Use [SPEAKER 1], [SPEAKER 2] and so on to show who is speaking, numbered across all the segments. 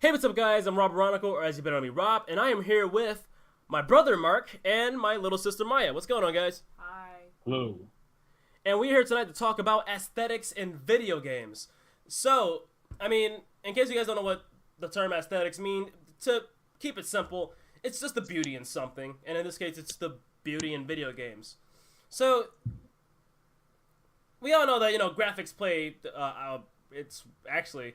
[SPEAKER 1] Hey, what's up, guys? I'm RoberOnocle, or as you better know me, Rob, and I am here with my brother Mark and my little sister Maya. What's going on, guys?
[SPEAKER 2] Hi.
[SPEAKER 3] Hello.
[SPEAKER 1] And we're here tonight to talk about aesthetics in video games. So, in case you guys don't know what the term aesthetics mean, to keep it simple, it's just the beauty in something, and in this case, it's the beauty in video games. So, we all know that graphics play. It's actually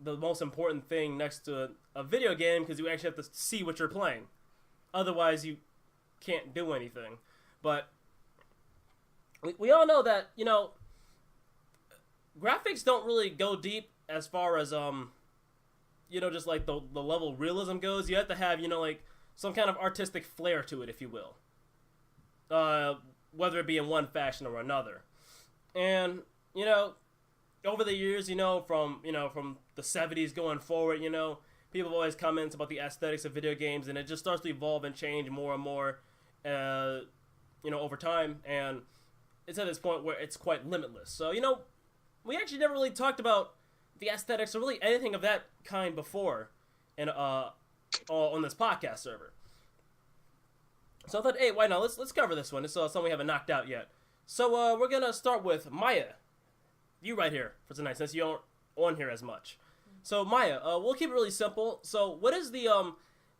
[SPEAKER 1] the most important thing next to a video game because you actually have to see what you're playing. Otherwise, you can't do anything. But we all know that graphics don't really go deep as far as just like the level of realism goes. You have to have like some kind of artistic flair to it, if you will. Whether it be in one fashion or another. And over the years, from the 70s going forward, people have always commented about the aesthetics of video games, and it just starts to evolve and change more and more, over time, and it's at this point where it's quite limitless. So, we actually never really talked about the aesthetics or really anything of that kind before, and on this podcast server. So I thought, hey, why not? Let's cover this one. It's something we haven't knocked out yet. So we're gonna start with Maya. You right here for tonight, since you aren't on here as much. So Maya, we'll keep it really simple. So what is the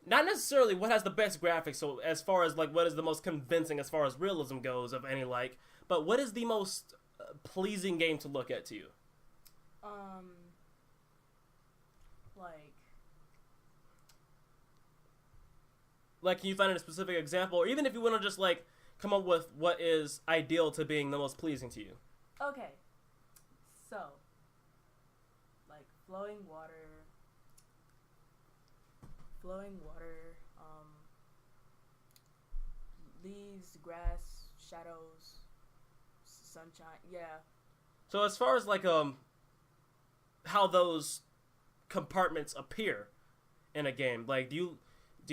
[SPEAKER 1] not necessarily what has the best graphics, so as far as like what is the most convincing as far as realism goes of any like, but what is the most pleasing game to look at to you?
[SPEAKER 2] Like
[SPEAKER 1] Like, can you find a specific example, or even if you want to just like come up with what is ideal to being the most pleasing to you?
[SPEAKER 2] okay. So like flowing water, leaves, grass, shadows, sunshine. Yeah.
[SPEAKER 1] So as far as like how those compartments appear in a game, like do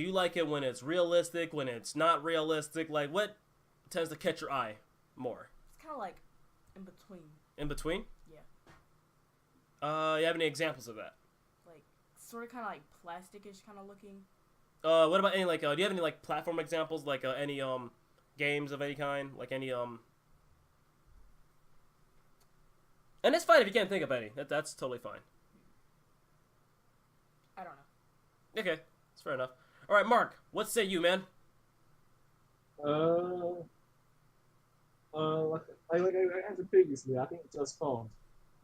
[SPEAKER 1] you like it when it's realistic, when it's not realistic? Like what tends to catch your eye more?
[SPEAKER 2] It's kind of like in between.
[SPEAKER 1] In between?
[SPEAKER 2] Yeah.
[SPEAKER 1] You have any examples of that?
[SPEAKER 2] Like sort of kind of like plasticish kind of looking.
[SPEAKER 1] What about any like do you have any like platform examples, like any games of any kind, like any and it's fine if you can't think of any. That's totally fine.
[SPEAKER 2] I don't know.
[SPEAKER 1] Okay, that's fair enough. All right, Mark, what say you, man?
[SPEAKER 3] Uh, like I answered previously, I think Just Cause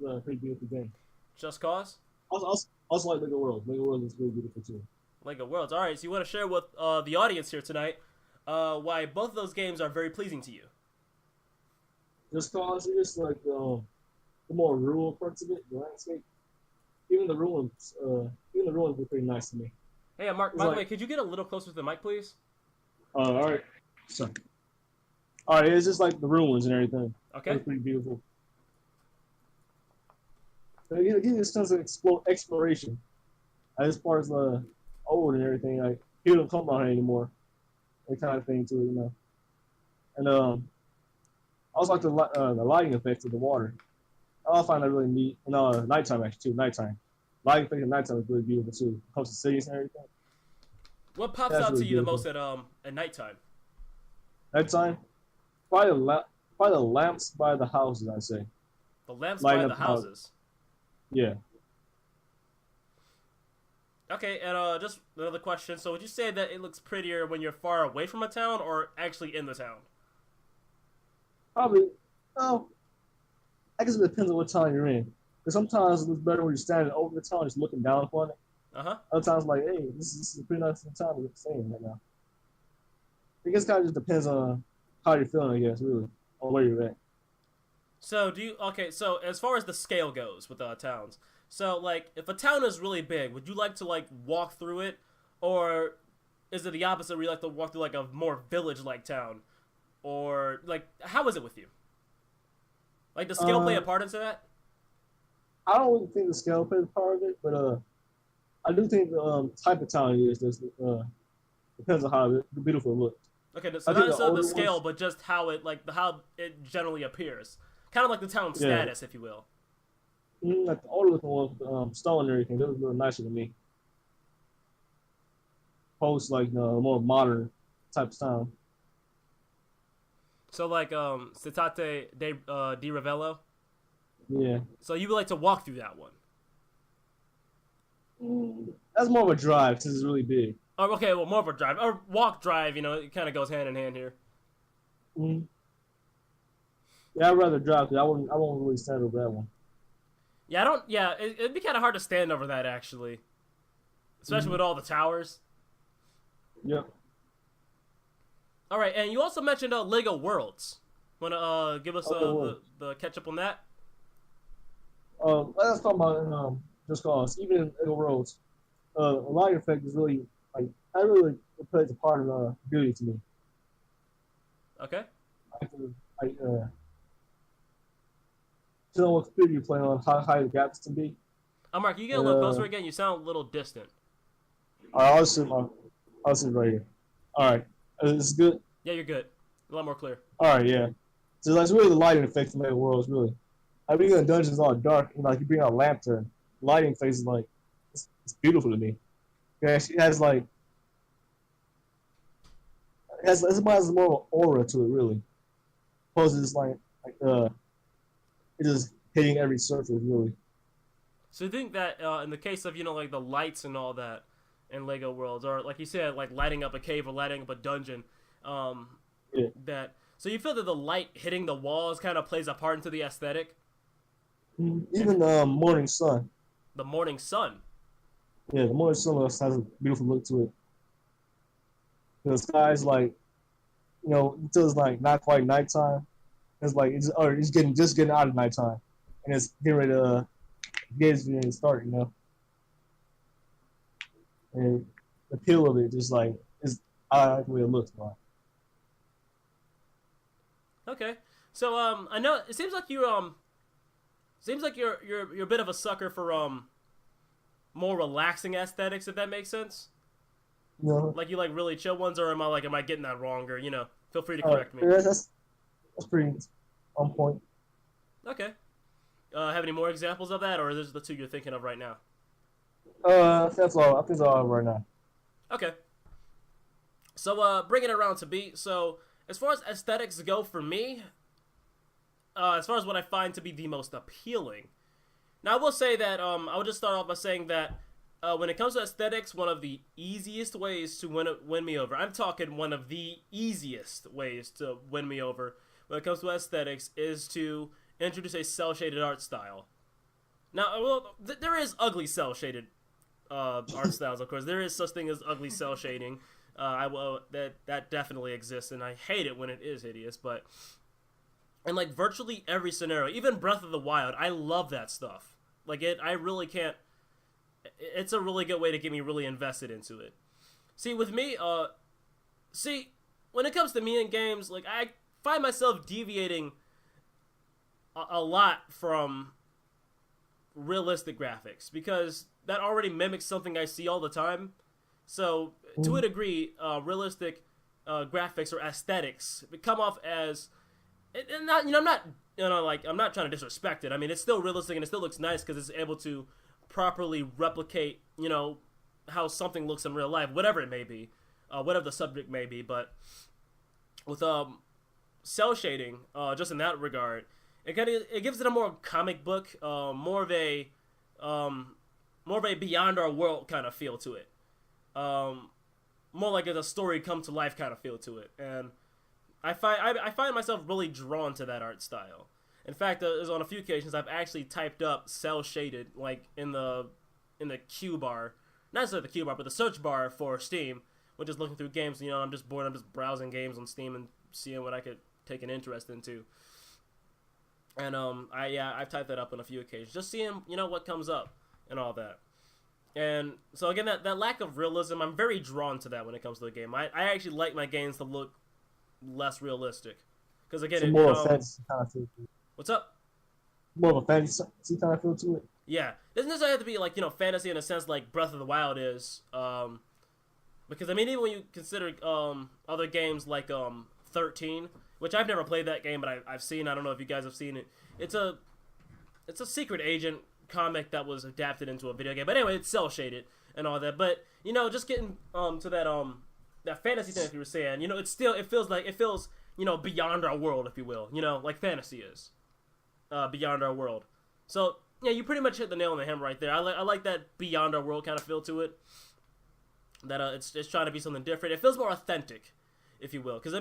[SPEAKER 3] is a pretty beautiful game.
[SPEAKER 1] Just Cause?
[SPEAKER 3] Also like Lego World. Lego World is really beautiful too.
[SPEAKER 1] Lego Worlds. All right, so you want to share with the audience here tonight why both of those games are very pleasing to you.
[SPEAKER 3] Just Cause is just like the more rural parts of it, the landscape. Even the ruins were pretty nice to me.
[SPEAKER 1] Hey, Mark,
[SPEAKER 3] It's
[SPEAKER 1] by the
[SPEAKER 3] like,
[SPEAKER 1] way, could you get a little closer to the mic, please?
[SPEAKER 3] all right. So, all right, it's just like the ruins and everything.
[SPEAKER 1] Okay.
[SPEAKER 3] It's pretty beautiful. So, it gives you a sense of exploration. As far as the old and everything, like people don't come out anymore. That kind of thing too, And I also like the lighting effects of the water. I find that really neat. And nighttime actually too. Nighttime. Lighting effect at nighttime is really beautiful too. When it comes to cities and everything.
[SPEAKER 1] What pops
[SPEAKER 3] That's
[SPEAKER 1] out
[SPEAKER 3] really
[SPEAKER 1] to you the
[SPEAKER 3] beautiful.
[SPEAKER 1] most at nighttime?
[SPEAKER 3] Nighttime, probably the lamps by the houses. I say.
[SPEAKER 1] The lamps
[SPEAKER 3] Lighting
[SPEAKER 1] by the
[SPEAKER 3] up the house.
[SPEAKER 1] houses.
[SPEAKER 3] Yeah.
[SPEAKER 1] Okay, and just another question. So would you say that it looks prettier when you're far away from a town or actually in the town?
[SPEAKER 3] Probably. No. I guess it depends on what town you're in. Because sometimes it looks better when you're standing over the town, just looking down upon it.
[SPEAKER 1] Uh-huh.
[SPEAKER 3] Other times, like, hey, this is a pretty nice town to look staying right now. I guess it kind of just depends on how you're feeling, I guess, really, on where you're at.
[SPEAKER 1] So so as far as the scale goes with towns, so like if a town is really big, would you like to like walk through it, or is it the opposite where you like to walk through like a more village-like town, or like how is it with you? Like does scale play a
[SPEAKER 3] Uh,
[SPEAKER 1] part into that?
[SPEAKER 3] I don't really think the scale plays a part of it, but I do think the type of town it is just depends on how beautiful it looks.
[SPEAKER 1] Okay, so
[SPEAKER 3] I
[SPEAKER 1] not
[SPEAKER 3] think the
[SPEAKER 1] necessarily the
[SPEAKER 3] older
[SPEAKER 1] scale,
[SPEAKER 3] ones,
[SPEAKER 1] but just how how it generally appears, kind of like the town
[SPEAKER 3] yeah,
[SPEAKER 1] status, if you will.
[SPEAKER 3] like the older looking ones with stone and everything, those look nicer to me. post like more modern type style.
[SPEAKER 1] So like Citate di Ravello.
[SPEAKER 3] Yeah.
[SPEAKER 1] So you would like to walk through that one.
[SPEAKER 3] That's more of a drive because it's really big.
[SPEAKER 1] Oh, okay, well, more of a drive or walk drive. It kind of goes hand in hand here.
[SPEAKER 3] Mm-hmm. Yeah, I'd rather drive because I won't really stand over that one.
[SPEAKER 1] Yeah, I don't. Yeah, it'd be kind of hard to stand over that actually, especially with all the towers.
[SPEAKER 3] Yep.
[SPEAKER 1] All right, and you also mentioned Lego Worlds. Want to give us the catch up on that?
[SPEAKER 3] Let's talk about just cause even in Lego Worlds, a light effect is really like I really plays a part of beauty to me.
[SPEAKER 1] Okay.
[SPEAKER 3] Like to know what computer you play on, how high the gaps can be.
[SPEAKER 1] Mark, you get a little closer again. You sound a little distant.
[SPEAKER 3] All right, I'll sit right here. All right, is this good?
[SPEAKER 1] Yeah, you're good. A lot more clear.
[SPEAKER 3] All right, yeah. So that's really the lighting effect in Lego Worlds, really. I mean, the dungeon's all dark, and like you bring out a lantern, lighting effects is like it's beautiful to me. Yeah, she has like it has more of an aura to it, really. Opposed to just like it's just hitting every surface, really.
[SPEAKER 1] So you think that in the case of like the lights and all that in Lego Worlds, or like you said, like lighting up a cave or lighting up a dungeon,
[SPEAKER 3] Yeah.
[SPEAKER 1] that so you feel that the light hitting the walls kind of plays a part into the aesthetic?
[SPEAKER 3] Even the morning sun.
[SPEAKER 1] The morning sun.
[SPEAKER 3] Yeah, the morning sun has a beautiful look to it. The sky's like, until it's like not quite nighttime. It's like it's getting out of nighttime, and it's getting ready to start. And the appeal of it just like is I like the way it looks. Like.
[SPEAKER 1] Okay, so I know it seems like you're a bit of a sucker for more relaxing aesthetics, if that makes sense. Like you like really chill ones, or am I getting that wrong? Or feel free to correct me.
[SPEAKER 3] That's pretty on point.
[SPEAKER 1] Okay. Have any more examples of that, or is this the two you're thinking of right now?
[SPEAKER 3] That's all. I think that's all right now.
[SPEAKER 1] Okay. So bringing it around to beat. So as far as aesthetics go for me, as far as what I find to be the most appealing. Now I will say that I would just start off by saying that when it comes to aesthetics, one of the easiest ways to win me over. I'm talking one of the easiest ways to win me over when it comes to aesthetics is to introduce a cel-shaded art style. Now, well, there is ugly cel-shaded art styles, of course. There is such thing as ugly cel shading. That definitely exists, and I hate it when it is hideous. But in like virtually every scenario, even Breath of the Wild, I love that stuff. Like I really can't. It's a really good way to get me really invested into it. See, with me, when it comes to me in games, like I find myself deviating a lot from realistic graphics because that already mimics something I see all the time. So to a degree, realistic graphics or aesthetics come off as, and not, I'm not trying to disrespect it. I mean, it's still realistic and it still looks nice because it's able to properly replicate, how something looks in real life, whatever it may be, whatever the subject may be. But with cel shading, just in that regard, it gives it a more comic book, more of a beyond our world kind of feel to it. More like a story come to life kind of feel to it, and I find myself really drawn to that art style. In fact, on a few occasions I've actually typed up cel shaded like in the Q bar, not necessarily the Q bar, but the search bar for Steam, which is looking through games. I'm just bored. I'm just browsing games on Steam and seeing what I could take an interest into. And I've typed that up on a few occasions, just seeing what comes up and all that. And so again, that lack of realism, I'm very drawn to that when it comes to the game. I actually like my games to look less realistic, because again,
[SPEAKER 3] it's more of a fantasy kind of feel to it.
[SPEAKER 1] What's up?
[SPEAKER 3] More of a fantasy kind of feel to it.
[SPEAKER 1] Yeah, it doesn't necessarily have to be like fantasy in a sense like Breath of the Wild is, because I mean even when you consider other games like 13, which I've never played that game, but I've seen. I don't know if you guys have seen it. It's a secret agent comic that was adapted into a video game. But anyway, it's cel shaded, and all that. But just getting to that fantasy thing that you were saying, it feels beyond our world, if you will, like fantasy is beyond our world. So yeah, you pretty much hit the nail on the head right there. I like that beyond our world kind of feel to it. That it's trying to be something different. It feels more authentic, if you will, because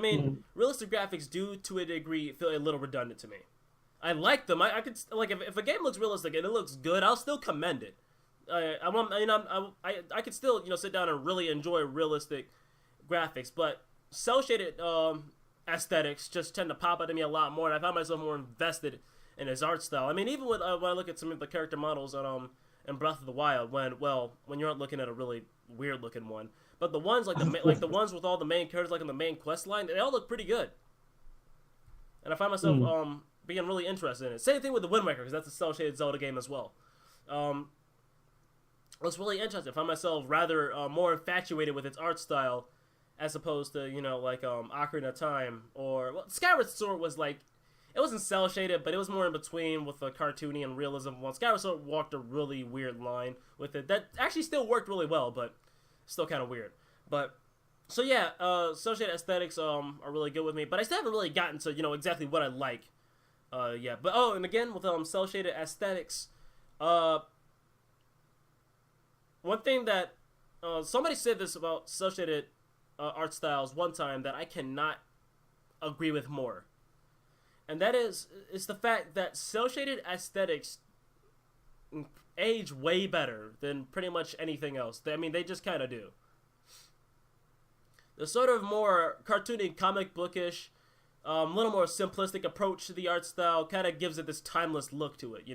[SPEAKER 1] realistic graphics do to a degree feel a little redundant to me. I like them. I could like if a game looks realistic and it looks good, I'll still commend it. I could still sit down and really enjoy realistic graphics, but cel shaded aesthetics just tend to pop out to me a lot more, and I find myself more invested in his art style. I mean, even when I look at some of the character models on in Breath of the Wild, when you're not looking at a really weird looking one, but the ones like the ones with all the main characters like in the main quest line, they all look pretty good, and I find myself being really interested in it. Same thing with the Wind Waker, because that's a cel shaded Zelda game as well. It's really interesting. I find myself rather more infatuated with its art style as opposed to Ocarina of Time or Skyward Sword was like. It wasn't cel shaded, but it was more in between with the cartoony and realism one. Skyward Sword walked a really weird line with it that actually still worked really well, but still kind of weird. But so yeah, cel shaded aesthetics are really good with me, but I still haven't really gotten to exactly what I like. Yeah, but and again with cel shaded aesthetics, one thing that somebody said this about cel shaded art styles one time that I cannot agree with more. And that is the fact that cel-shaded aesthetics age way better than pretty much anything else. I mean, they just kind of do. The sort of more cartoony, comic bookish, little more simplistic approach to the art style kind of gives it this timeless look to it,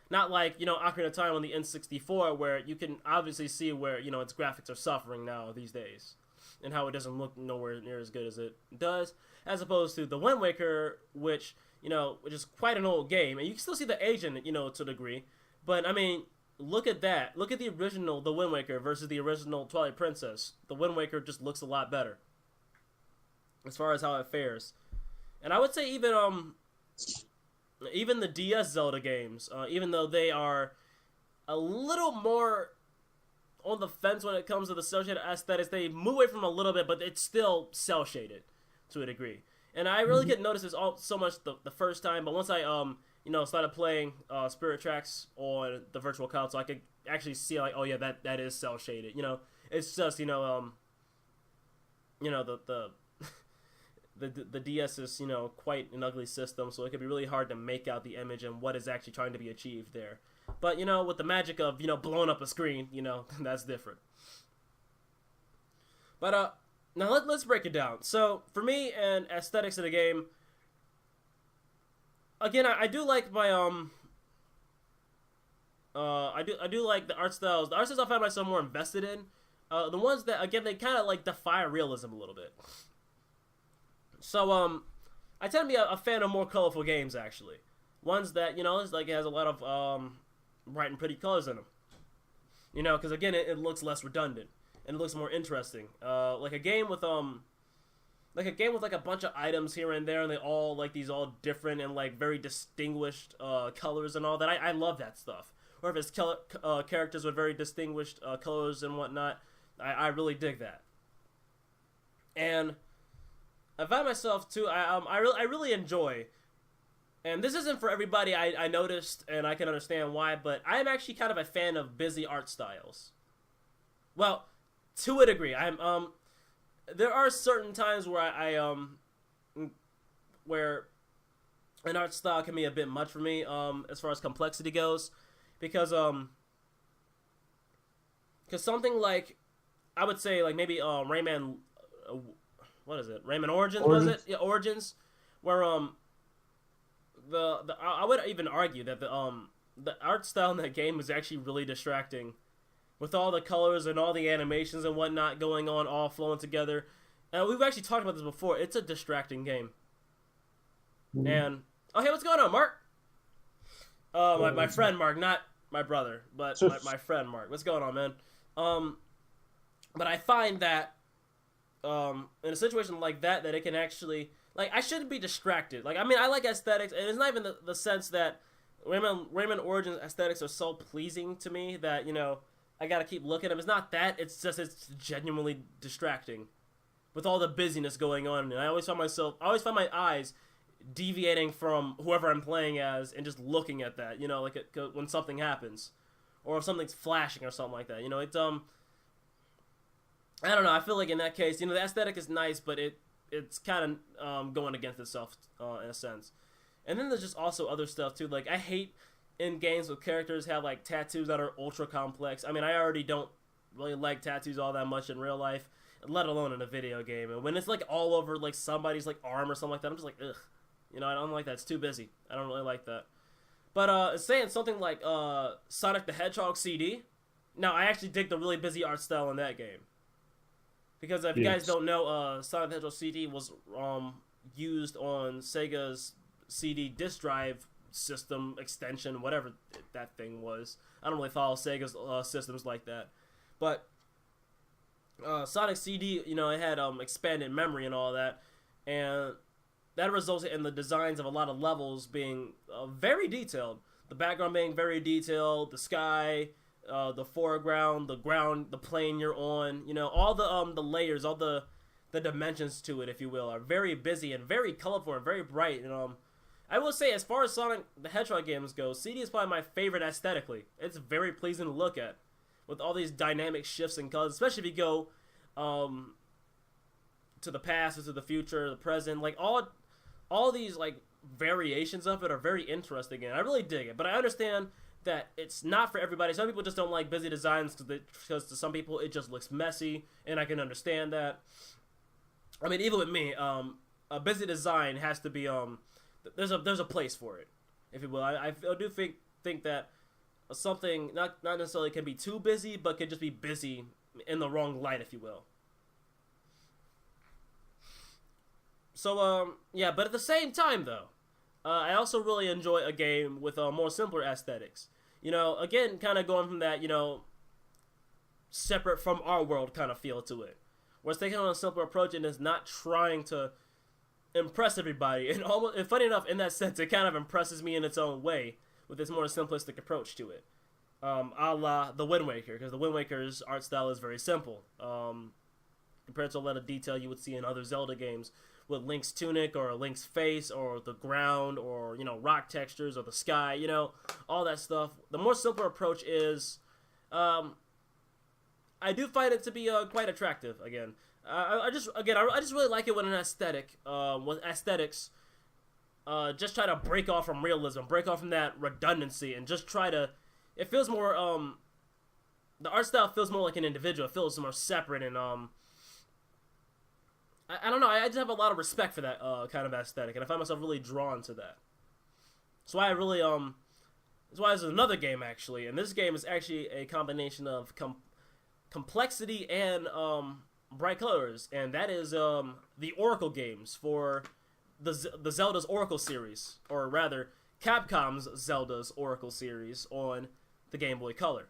[SPEAKER 1] Not like, Ocarina of Time on the N64 where you can obviously see where, its graphics are suffering now these days. And how it doesn't look nowhere near as good as it does, as opposed to the Wind Waker, which is quite an old game, and you can still see the age in it, to a degree. But I mean, look at that. Look at the original The Wind Waker versus the original Twilight Princess. The Wind Waker just looks a lot better as far as how it fares. And I would say even the DS Zelda games, even though they are a little more on the fence when it comes to the cel shaded aesthetics, they move away from it a little bit, but it's still cel shaded to a degree. And I really couldn't notice this so much the first time, but once I started playing Spirit Tracks on the Virtual Console, I could actually see like, oh yeah, that is cel shaded. It's just the DS is quite an ugly system, so it could be really hard to make out the image and what is actually trying to be achieved there. But, with the magic of, blowing up a screen, that's different. But, now let's break it down. So, for me and aesthetics of the game, again, I do like my, I do like the art styles. The art styles I find myself more invested in. The ones that, again, they kind of, defy realism a little bit. So, I tend to be a fan of more colorful games, actually. Ones that, it has a lot of, bright and pretty colors in them, because again it looks less redundant and it looks more interesting. Like a game with a bunch of items here and there, and they all these all different and very distinguished colors and all that. I love that stuff. Or if it's characters with very distinguished colors and whatnot, I really dig that. And I find myself too. I really enjoy. And this isn't for everybody, I noticed, and I can understand why, but I am actually kind of a fan of busy art styles. Well, to a degree. There are certain times where where an art style can be a bit much for me, as far as complexity goes, because something like, I would say, maybe, Rayman, what is it? Rayman Origins, was it? Yeah, Origins, where, I would even argue that the art style in that game is actually really distracting, with all the colors and all the animations and whatnot going on, all flowing together. We've actually talked about this before. It's a distracting game. And hey, what's going on, Mark? My friend Mark, not my brother, but my friend Mark. What's going on, man? But I find that in a situation like that it can actually. I shouldn't be distracted. I like aesthetics, and it's not even the sense that Rayman Origins aesthetics are so pleasing to me that, I gotta keep looking. It's not that. It's just it's genuinely distracting, with all the busyness going on. And I always find my eyes deviating from whoever I'm playing as and just looking at that. You know, like when something happens, or if something's flashing or something like that. You know, it's I don't know. I feel like in that case, you know, the aesthetic is nice, but it's kind of going against itself in a sense. And then there's just also other stuff too. Like I hate in games with characters have like tattoos that are ultra complex. I mean, I already don't really like tattoos all that much in real life, let alone in a video game. And when it's like all over like somebody's like arm or something like that, I'm just like, ugh. You know, I don't like that. It's too busy. I don't really like that. But saying something like Sonic the Hedgehog CD. Now, I actually dig the really busy art style in that game. Because if you guys don't know, Sonic the Hedgehog CD was used on Sega's CD disc drive system extension, whatever that thing was. I don't really follow Sega's systems like that. But Sonic CD, you know, it had expanded memory and all that. And that resulted in the designs of a lot of levels being very detailed. The background being very detailed, the sky, the foreground, the ground, the plane you're on, you know, all the layers, all the dimensions to it, if you will, are very busy and very colorful and very bright. And I will say, as far as Sonic the Hedgehog games go, CD is probably my favorite aesthetically. It's very pleasing to look at, with all these dynamic shifts in colors, especially if you go to the past or to the future, the present, like all these like variations of it are very interesting, and I really dig it. But I understand that it's not for everybody. Some people just don't like busy designs because to some people it just looks messy, and I can understand that. I mean, even with me, a busy design has to be there's a place for it, if you will. I do think that something not necessarily can be too busy, but can just be busy in the wrong light, if you will. So, yeah, but at the same time, though, I also really enjoy a game with more simpler aesthetics. You know, again, kind of going from that, you know, separate from our world kind of feel to it. Where it's taking on a simpler approach and is not trying to impress everybody. And funny enough, in that sense, it kind of impresses me in its own way with its more simplistic approach to it. A la The Wind Waker, because The Wind Waker's art style is very simple. Compared to a lot of detail you would see in other Zelda games, with Link's tunic or Link's face or the ground or, you know, rock textures or the sky, you know, all that stuff. The more simpler approach is, I do find it to be quite attractive. Again, I just really like it when an aesthetics just try to break off from realism, break off from that redundancy, and just try to. It feels more. The art style feels more like an individual. It feels more separate and I don't know. I just have a lot of respect for that kind of aesthetic, and I find myself really drawn to that. That's why I really That's why there's another game actually, and this game is actually a combination of complexity and bright colors, and that is the Oracle games for the Zelda's Oracle series, or rather Capcom's Zelda's Oracle series on the Game Boy Color.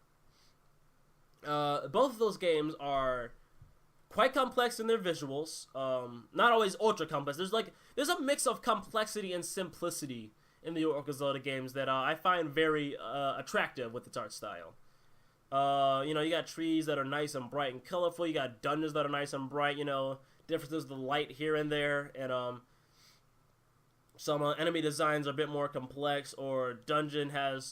[SPEAKER 1] Both of those games are quite complex in their visuals, not always ultra complex. There's a mix of complexity and simplicity in the Oracle Zelda games that I find very attractive with its art style. You know, you got trees that are nice and bright and colorful. You got dungeons that are nice and bright. You know, differences of the light here and there, and some enemy designs are a bit more complex, or dungeons have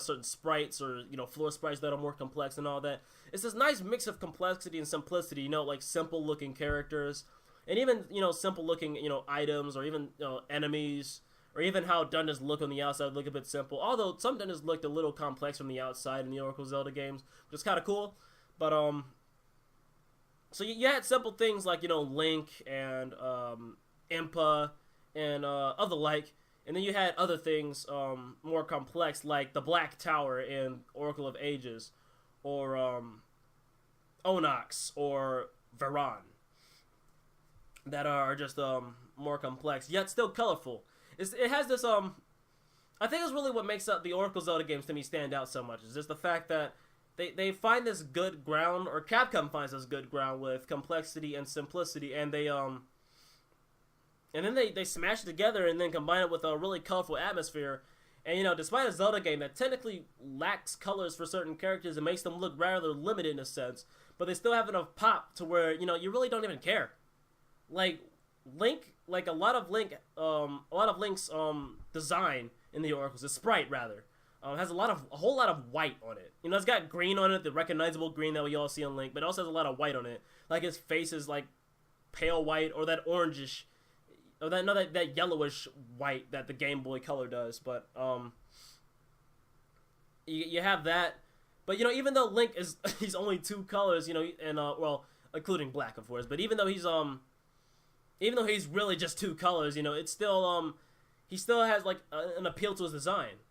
[SPEAKER 1] certain sprites, or you know, floor sprites that are more complex and all that. It's this nice mix of complexity and simplicity. You know, like simple looking characters, and even simple looking items, or even enemies, or even how dungeons look on the outside look a bit simple. Although some dungeons looked a little complex from the outside in the Oracle Zelda games, which is kind of cool. But so you had simple things like Link and Impa and other like, and then you had other things more complex like the Black Tower in Oracle of Ages, or Onox or Varan, that are just more complex yet still colorful. It has this I think it's really what makes up the Oracle Zelda games to me stand out so much, is just the fact that they find this good ground, or Capcom finds this good ground with complexity and simplicity, and then they smash it together and then combine it with a really colorful atmosphere, And despite a Zelda game that technically lacks colors for certain characters and makes them look rather limited in a sense, but they still have enough pop to where you really don't even care. Like Link, like a lot of Link's design in the Oracles, the sprite rather, has a whole lot of white on it. It's got green on it, the recognizable green that we all see on Link, but it also has a lot of white on it. Like his face is like pale white or that orangish. Or that yellowish white that the Game Boy Color does, but you have that, but even though Link he's only 2 colors, and well, including black of course, but even though he's really just 2 colors, it's still he still has like an appeal to his design,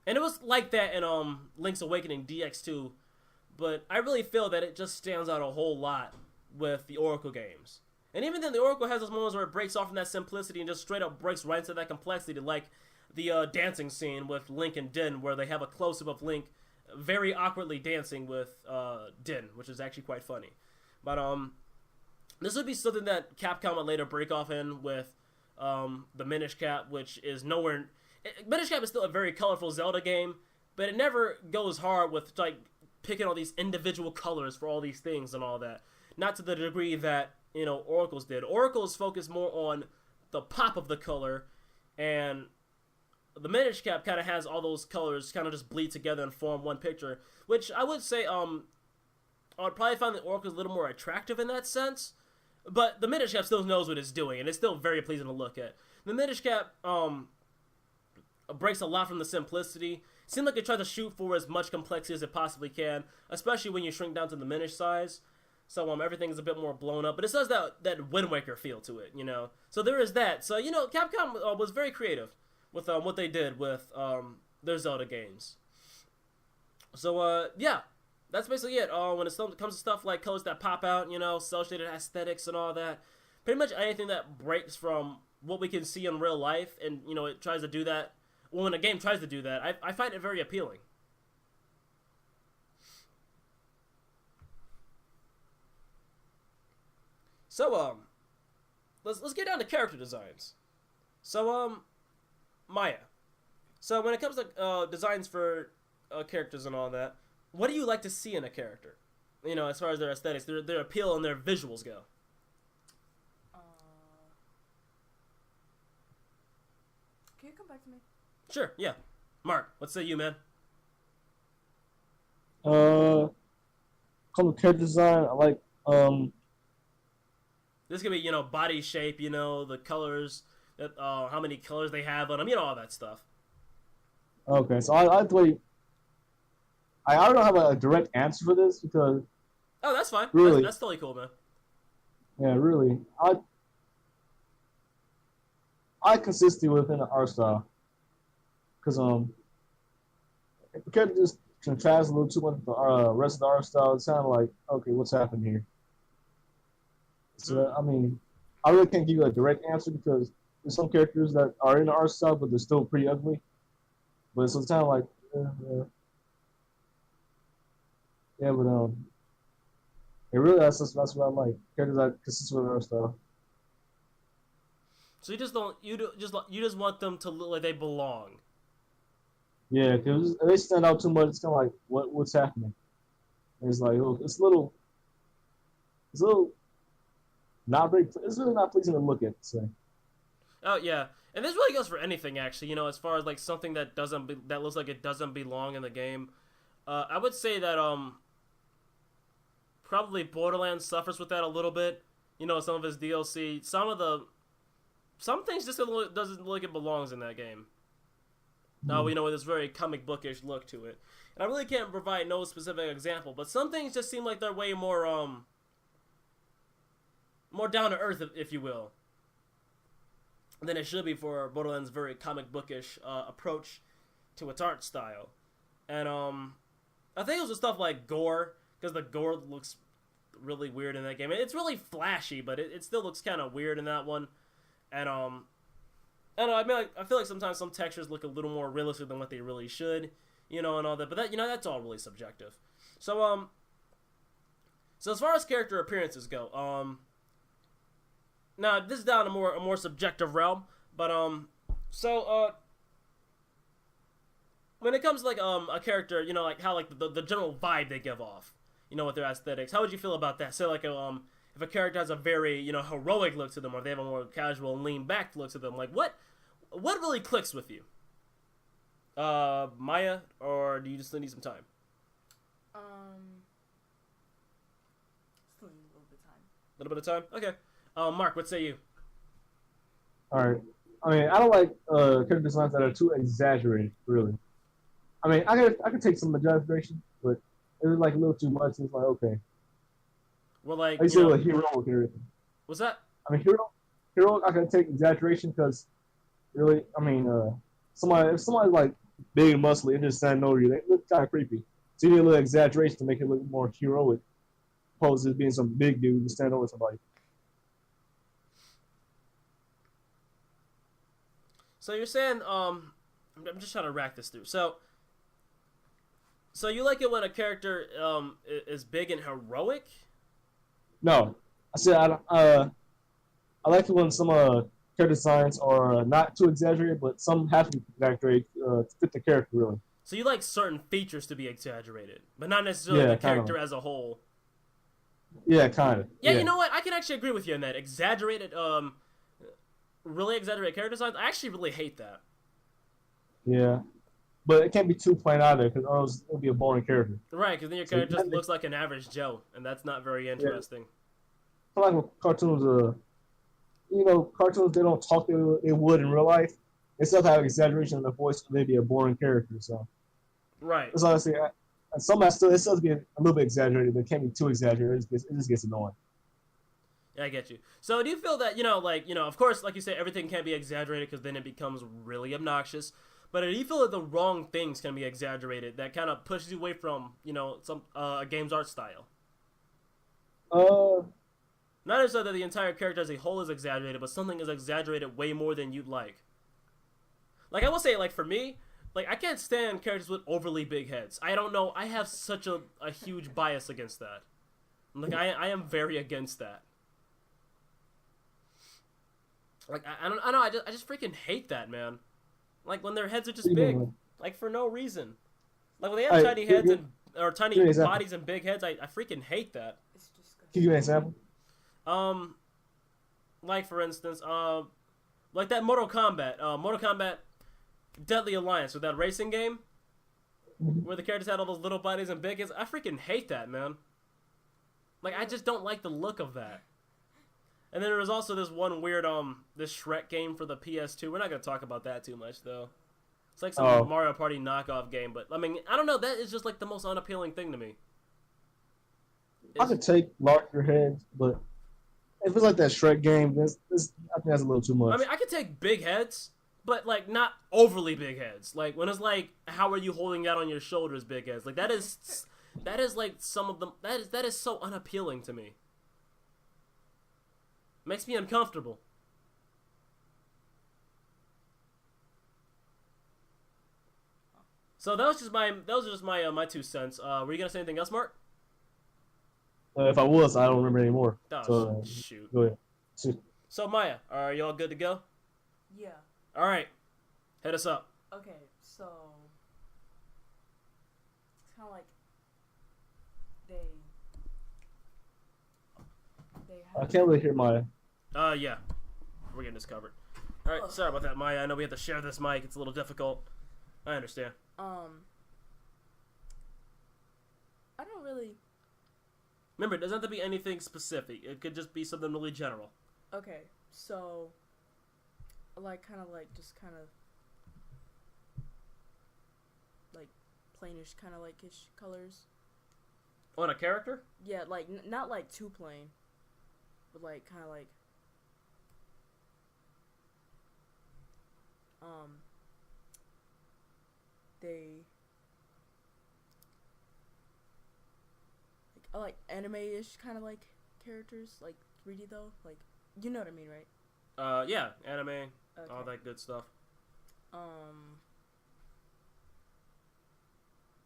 [SPEAKER 1] and it was like that in Link's Awakening DX2, but I really feel that it just stands out a whole lot with the Oracle games. And even then, the Oracle has those moments where it breaks off from that simplicity and just straight up breaks right into that complexity, like the dancing scene with Link and Din, where they have a close-up of Link very awkwardly dancing with Din, which is actually quite funny. But this would be something that Capcom would later break off in with the Minish Cap, which is nowhere... Minish Cap is still a very colorful Zelda game, but it never goes hard with like picking all these individual colors for all these things and all that. Not to the degree that Oracles did. Oracles focus more on the pop of the color, and the Minish Cap kind of has all those colors kind of just bleed together and form one picture, which I would say I'd probably find the Oracles a little more attractive in that sense, but the Minish Cap still knows what it's doing, and it's still very pleasing to look at. The Minish Cap breaks a lot from the simplicity. It seems like it tries to shoot for as much complexity as it possibly can, especially when you shrink down to the Minish size. So everything is a bit more blown up, but it still has that Wind Waker feel to it, So there is that. So Capcom was very creative with what they did with their Zelda games. So yeah, that's basically it. When it comes to stuff like colors that pop out, cel shaded aesthetics and all that, pretty much anything that breaks from what we can see in real life, and it tries to do that. Well, when a game tries to do that, I find it very appealing. So, let's get down to character designs. So, Maya. So, when it comes to designs for characters and all that, what do you like to see in a character? As far as their aesthetics, their appeal and their visuals go.
[SPEAKER 2] Can you come back to me?
[SPEAKER 1] Sure, yeah. Mark, what say you, man?
[SPEAKER 3] Come to character design, I like
[SPEAKER 1] This could be, body shape, the colors, that how many colors they have on them, all that stuff.
[SPEAKER 3] Okay, so I don't have a direct answer for this because.
[SPEAKER 1] Oh, that's fine.
[SPEAKER 3] Really,
[SPEAKER 1] that's totally cool, man.
[SPEAKER 3] Yeah, really, I consistently within the art style because if the character just contrasts a little too much with the rest of the art style, it's kind of like, okay, what's happening here? So, I really can't give you a direct answer because there's some characters that are in the art style, but they're still pretty ugly. But so it's kind of like, yeah, but it really that's what I like. Characters that consist with the art style.
[SPEAKER 1] So you just want them to look like they belong.
[SPEAKER 3] Yeah, because if they stand out too much, it's kind of like what's happening. And it's like it's a little not very. It's really not pleasing to look at. Say.
[SPEAKER 1] Oh yeah, and this really goes for anything actually. As far as like something that that looks like it doesn't belong in the game. I would say that probably Borderlands suffers with that a little bit. Some of his DLC, some things just doesn't look like it belongs in that game. Now with this very comic bookish look to it, and I really can't provide no specific example, but some things just seem like they're way more down to earth, if you will, than it should be for Borderlands' very comic bookish approach to its art style. And I think it was the stuff like gore, because the gore looks really weird in that game. It's really flashy, but it still looks kind of weird in that one. And I don't know, I feel like sometimes some textures look a little more realistic than what they really should, and all that. But that, that's all really subjective. So as far as character appearances go, now this is down a more subjective realm, but when it comes to like a character, you know, like how like the general vibe they give off, you know, with their aesthetics. How would you feel about that? So like if a character has a very, you know, heroic look to them, or they have a more casual and lean back look to them, like what really clicks with you? Maya, or do you just need some time?
[SPEAKER 2] Still need a little bit of time.
[SPEAKER 1] A little bit of time? Okay. Mark, what say you?
[SPEAKER 3] All right. I mean, I don't like character designs that are too exaggerated, really. I mean, I could take some exaggeration, but it was like a little too much. It's like, okay.
[SPEAKER 1] Well, like,
[SPEAKER 3] I used to like heroic and everything.
[SPEAKER 1] What's that?
[SPEAKER 3] I mean, heroic, I can take exaggeration because really, I mean, if somebody's like big and muscly and just standing over you, they look kind of creepy. So you need a little exaggeration to make it look more heroic, opposed to being some big dude just standing over somebody.
[SPEAKER 1] So you're saying, I'm just trying to rack this through. So you like it when a character is big and heroic?
[SPEAKER 3] No, I said I like it when some character designs are not too exaggerated, but some have to be exaggerated to fit the character really.
[SPEAKER 1] So you like certain features to be exaggerated, but not necessarily the character as a whole.
[SPEAKER 3] Yeah, kind of.
[SPEAKER 1] Yeah, you know what? I can actually agree with you on that. Really exaggerated character designs. I actually really hate that.
[SPEAKER 3] Yeah, but it can't be too plain either, because otherwise it'll be a boring character.
[SPEAKER 1] Right, because then your character just looks like an average Joe, and that's not very interesting.
[SPEAKER 3] Yeah. I like when cartoons, cartoons, they don't talk they would in real life. They still have exaggeration in the voice, so they'd be a boring character. So,
[SPEAKER 1] right.
[SPEAKER 3] That's all I say. And some it still has to be a little bit exaggerated, but it can't be too exaggerated. It just gets annoying.
[SPEAKER 1] Yeah, I get you. So do you feel that, of course, like you say, everything can't be exaggerated because then it becomes really obnoxious. But do you feel that the wrong things can be exaggerated that kind of pushes you away from, a game's art style? Not necessarily that the entire character as a whole is exaggerated, but something is exaggerated way more than you'd like. Like, I will say, like, for me, like, I can't stand characters with overly big heads. I don't know. I have such a huge bias against that. Like, I am very against that. Like, I don't know. I just freaking hate that, man. Like, when their heads are just big. Like, for no reason. Like, when they have tiny heads or tiny bodies and big heads, I freaking hate that.
[SPEAKER 3] Give you an example.
[SPEAKER 1] Like, for instance, like that Mortal Kombat Deadly Alliance, with that racing game, where the characters had all those little bodies and big heads. I freaking hate that, man. Like, I just don't like the look of that. And then there was also this one weird, this Shrek game for the PS2. We're not going to talk about that too much, though. It's like some Mario Party knockoff game, but, I mean, I don't know, that is just, like, the most unappealing thing to me.
[SPEAKER 3] I could take larger heads, but if it's like that Shrek game, I think that's a little too much.
[SPEAKER 1] I mean, I could take big heads, but, like, not overly big heads. Like, when it's like, how are you holding that on your shoulders, big heads? Like, that is like, some of them, that is so unappealing to me. Makes me uncomfortable. So those are just my 2 cents. Were you gonna say anything else, Mark?
[SPEAKER 3] If I was, I don't remember anymore.
[SPEAKER 1] Oh,
[SPEAKER 3] so,
[SPEAKER 1] shoot.
[SPEAKER 3] Go ahead. Shoot.
[SPEAKER 1] So Maya, are you all good to go?
[SPEAKER 2] Yeah.
[SPEAKER 1] All right. Hit us up.
[SPEAKER 2] Okay, so it's kind of like they have.
[SPEAKER 3] I can't really hear Maya.
[SPEAKER 1] Yeah. We're getting this covered. All right. Sorry about that, Maya. I know we have to share this mic. It's a little difficult. I understand.
[SPEAKER 2] I don't really.
[SPEAKER 1] Remember, it doesn't have to be anything specific. It could just be something really general.
[SPEAKER 2] Okay, so kind of plainish, kind of like-ish colors.
[SPEAKER 1] On a character?
[SPEAKER 2] Yeah, like not like too plain, but like kind of like they like anime-ish kind of like characters, like 3D though, like you know what I mean, right?
[SPEAKER 1] Yeah, anime,
[SPEAKER 2] Okay.
[SPEAKER 1] all that good stuff.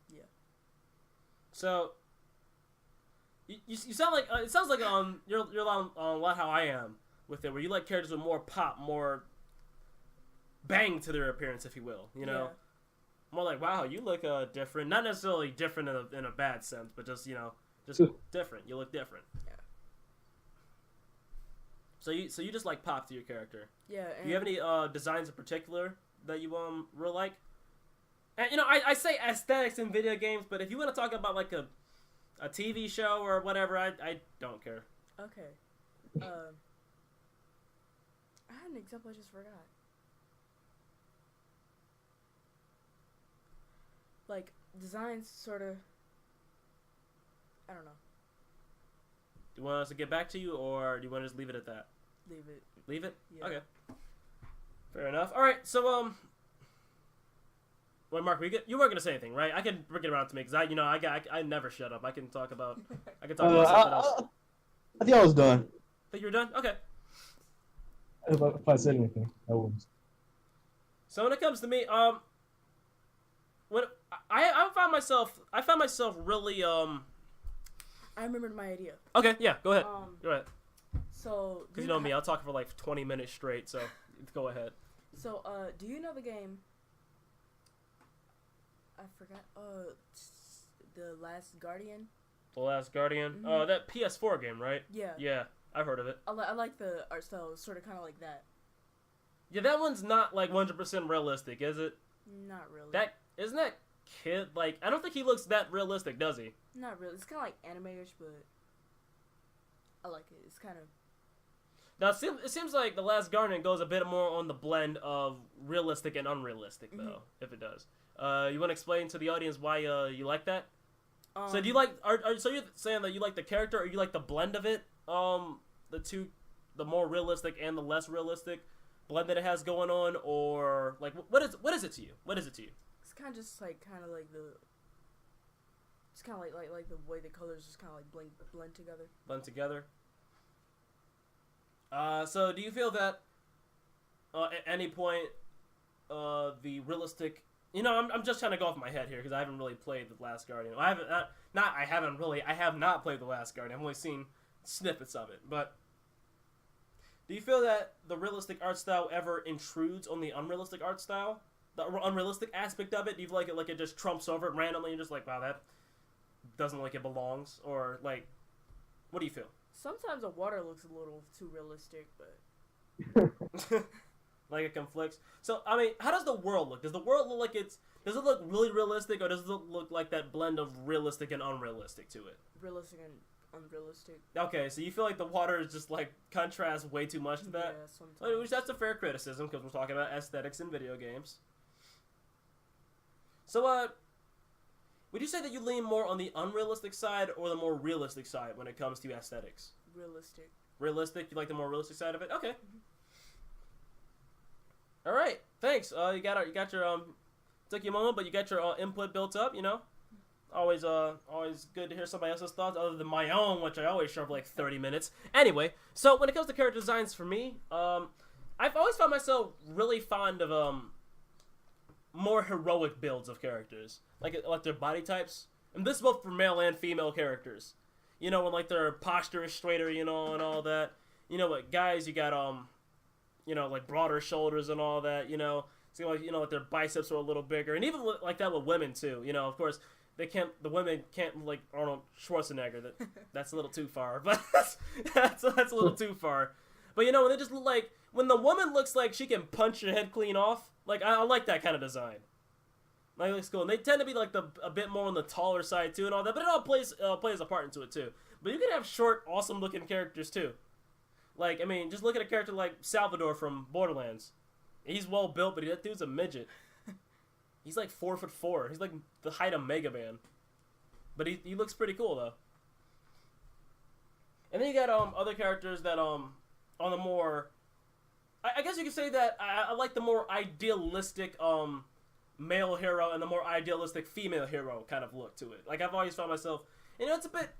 [SPEAKER 2] Yeah.
[SPEAKER 1] So, you sound like it sounds like you're on a lot how I am with it, where you like characters with more pop, more bang to their appearance, if you will. You know. more like, wow, you look different. Not necessarily different in a bad sense, but just just different. You look different.
[SPEAKER 2] Yeah.
[SPEAKER 1] So you just like pop to your character.
[SPEAKER 2] Yeah. And
[SPEAKER 1] Do you have any designs in particular that you really like? And I say aesthetics in video games, but if you want to talk about like a TV show or whatever, I don't care.
[SPEAKER 2] Okay. I had an example, I just forgot. Like, designs sort of... I don't know.
[SPEAKER 1] Do you want us to get back to you, or do you want to just leave it at that?
[SPEAKER 2] Leave it.
[SPEAKER 1] Leave it?
[SPEAKER 2] Yeah.
[SPEAKER 1] Okay. Fair enough. Alright, so, well, Mark, you weren't going to say anything, right? I can bring it around to me, because I never shut up. I can talk about something else.
[SPEAKER 3] I think I was done.
[SPEAKER 1] Think you were done? Okay.
[SPEAKER 3] If I said anything, I wouldn't.
[SPEAKER 1] So when it comes to me, when I found myself really
[SPEAKER 2] I remembered my idea.
[SPEAKER 1] Okay, yeah, go ahead. Go ahead.
[SPEAKER 2] So...
[SPEAKER 1] Because you know me, I'll talk for like 20 minutes straight, so go ahead.
[SPEAKER 2] So, do you know the game... I forgot. The Last Guardian?
[SPEAKER 1] The Last Guardian?
[SPEAKER 2] Mm-hmm.
[SPEAKER 1] Oh, that PS4 game, right?
[SPEAKER 2] Yeah.
[SPEAKER 1] Yeah, I've heard of it.
[SPEAKER 2] I like the art style. It's sort of kind of like that.
[SPEAKER 1] Yeah, that one's not like 100% realistic, is it?
[SPEAKER 2] Not really.
[SPEAKER 1] Isn't that kid, like, I don't think he looks that realistic, does he?
[SPEAKER 2] Not really. It's kind of like anime-ish, but I like it. It's kind of...
[SPEAKER 1] Now, it seems like The Last Guardian goes a bit more on the blend of realistic and unrealistic, though,
[SPEAKER 2] Mm-hmm.
[SPEAKER 1] if it does. You want to explain to the audience why you like that? So do you like? So you're saying that you like the character, or you like the blend of it? The more realistic and the less realistic blend that it has going on, or like what is it to you? What is it to you?
[SPEAKER 2] It's kind of just like it's kind of like the way the colors just kind of like blend together.
[SPEAKER 1] Blend together. So do you feel that at any point the realistic? I'm just trying to go off my head here because I haven't really played The Last Guardian. I have not played The Last Guardian. I've only seen snippets of it. But do you feel that the realistic art style ever intrudes on the unrealistic art style? The unrealistic aspect of it? Do you feel like it just trumps over it randomly? You're just like, wow, that doesn't like it belongs? Or like, what do you feel?
[SPEAKER 2] Sometimes the water looks a little too realistic, but...
[SPEAKER 1] Like it conflicts. So, I mean, how does the world look? Does the world look like does it look really realistic, or does it look like that blend of realistic and unrealistic to it?
[SPEAKER 2] Realistic and unrealistic.
[SPEAKER 1] Okay, so you feel like the water is just like contrasts way too much to that?
[SPEAKER 2] Yeah, sometimes.
[SPEAKER 1] Which that's a fair criticism, because we're talking about aesthetics in video games. So, would you say that you lean more on the unrealistic side or the more realistic side when it comes to aesthetics?
[SPEAKER 2] Realistic.
[SPEAKER 1] Realistic? You like the more realistic side of it? Okay. Mm-hmm. All right, thanks. You got your took you a moment, but you got your input built up. Always good to hear somebody else's thoughts other than my own, which I always shove like 30 minutes. Anyway, so when it comes to character designs for me, I've always found myself really fond of more heroic builds of characters, like their body types, and this is both for male and female characters. When like their posture is straighter, and all that. What guys you got like broader shoulders and all that, so like their biceps are a little bigger, and even like that with women too, of course the women can't like Arnold Schwarzenegger, that's a little too far, but that's a little too far. But when they just look like, when the woman looks like she can punch your head clean off, like I like that kind of design. Like, looks cool, and they tend to be like a bit more on the taller side too and all that, but it all plays a part into it too. But you can have short, awesome looking characters too. Like, I mean, just look at a character like Salvador from Borderlands. He's well built, but that dude's a midget. He's like 4'4". He's like the height of Mega Man. But he looks pretty cool though. And then you got other characters that on the more, I guess you could say that I like the more idealistic male hero and the more idealistic female hero kind of look to it. Like, I've always found myself, it's a bit,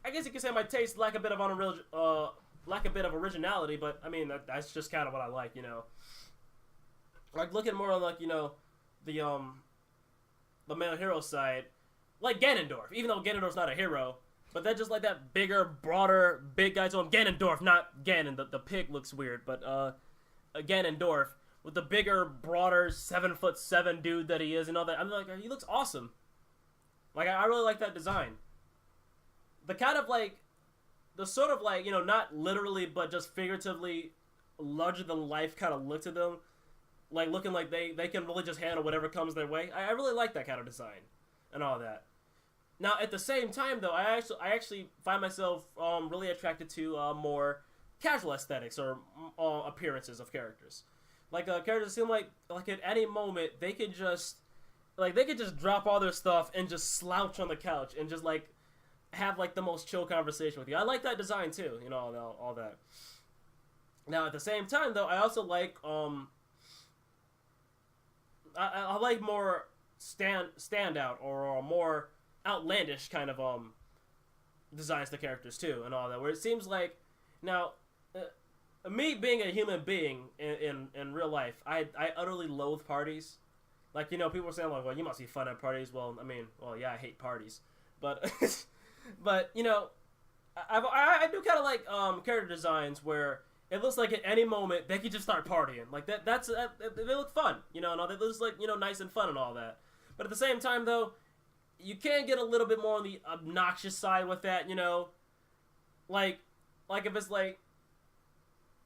[SPEAKER 1] I guess you could say my taste lack a bit of originality, but I mean that's just kind of what I like, Like looking more on like the male hero side, like Ganondorf. Even though Ganondorf's not a hero, but that just like that bigger, broader, big guy to him. Ganondorf, not Ganon. The pig looks weird, but Ganondorf. with the bigger, broader 7'7" dude that he is and all that. I'm like, he looks awesome. Like I really like that design. The kind of like, the sort of like, you know, not literally but just figuratively larger than life kind of look to them, like looking like they can really just handle whatever comes their way. I really like that kind of design and all that. Now at the same time though, I actually find myself really attracted to more casual aesthetics or appearances of characters. Like characters seem like at any moment they could just drop all their stuff and just slouch on the couch and just like have like the most chill conversation with you. I like that design too, you know, all that. Now at the same time though, I also like I like more standout or more outlandish kind of designs to characters too and all that. Where it seems like now me being a human being in real life, I utterly loathe parties. Like, you know, people are saying like, well, you must be fun at parties. Well, I mean, well, yeah, I hate parties, but but you know, I do kind of like character designs where it looks like at any moment they could just start partying. Like they look fun, you know, and all that. They look like, you know, nice and fun and all that. But at the same time though, you can get a little bit more on the obnoxious side with that, you know, like if it's like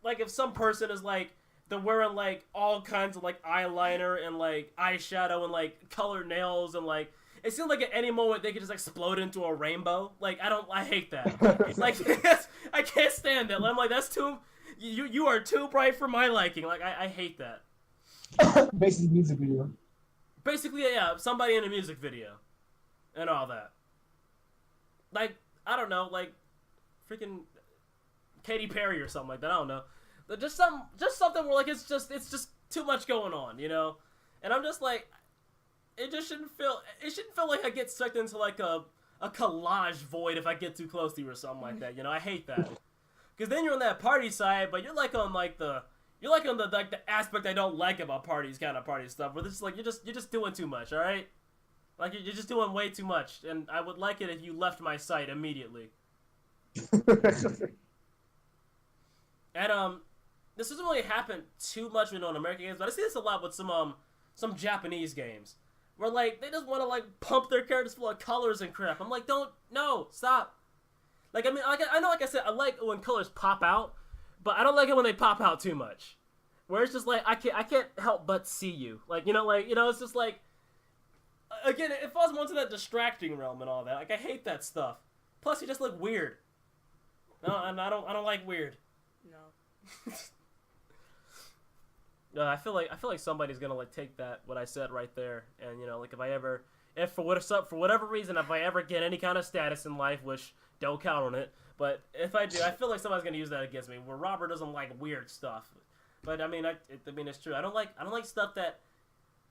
[SPEAKER 1] if some person is like they're wearing like all kinds of like eyeliner and like eyeshadow and like colored nails and like it seems like at any moment they could just explode into a rainbow. Like I hate that. Like I can't stand that. I'm like, that's too you are too bright for my liking. Like I hate that.
[SPEAKER 3] Basically, music video.
[SPEAKER 1] Basically, yeah, somebody in a music video and all that. Like I don't know, like freaking Katy Perry or something like that. I don't know. Just something where like it's just too much going on, you know. And I'm just like, it shouldn't feel like I get sucked into like a collage void if I get too close to you or something like that. You know, I hate that. Because then you're on that party side, but you're on the aspect I don't like about parties, kind of party stuff. Where this is like you're just doing too much, all right? Like you're just doing way too much, and I would like it if you left my sight immediately. And this doesn't really happen too much with American games, but I see this a lot with some Japanese games, where like they just want to like pump their characters full of colors and crap. I'm like, stop. Like I mean, I know, like I said, I like when colors pop out, but I don't like it when they pop out too much. Where it's just like I can't help but see you, like it's just like again it falls more into that distracting realm and all that. Like I hate that stuff. Plus, you just look weird. No, and I don't like weird.
[SPEAKER 2] No.
[SPEAKER 1] I feel like somebody's gonna like take that what I said right there, and you know, like if for whatever reason, if I ever get any kind of status in life, which don't count on it, but if I do, I feel like somebody's gonna use that against me. Where Robert doesn't like weird stuff, but I mean it's true. I don't like stuff that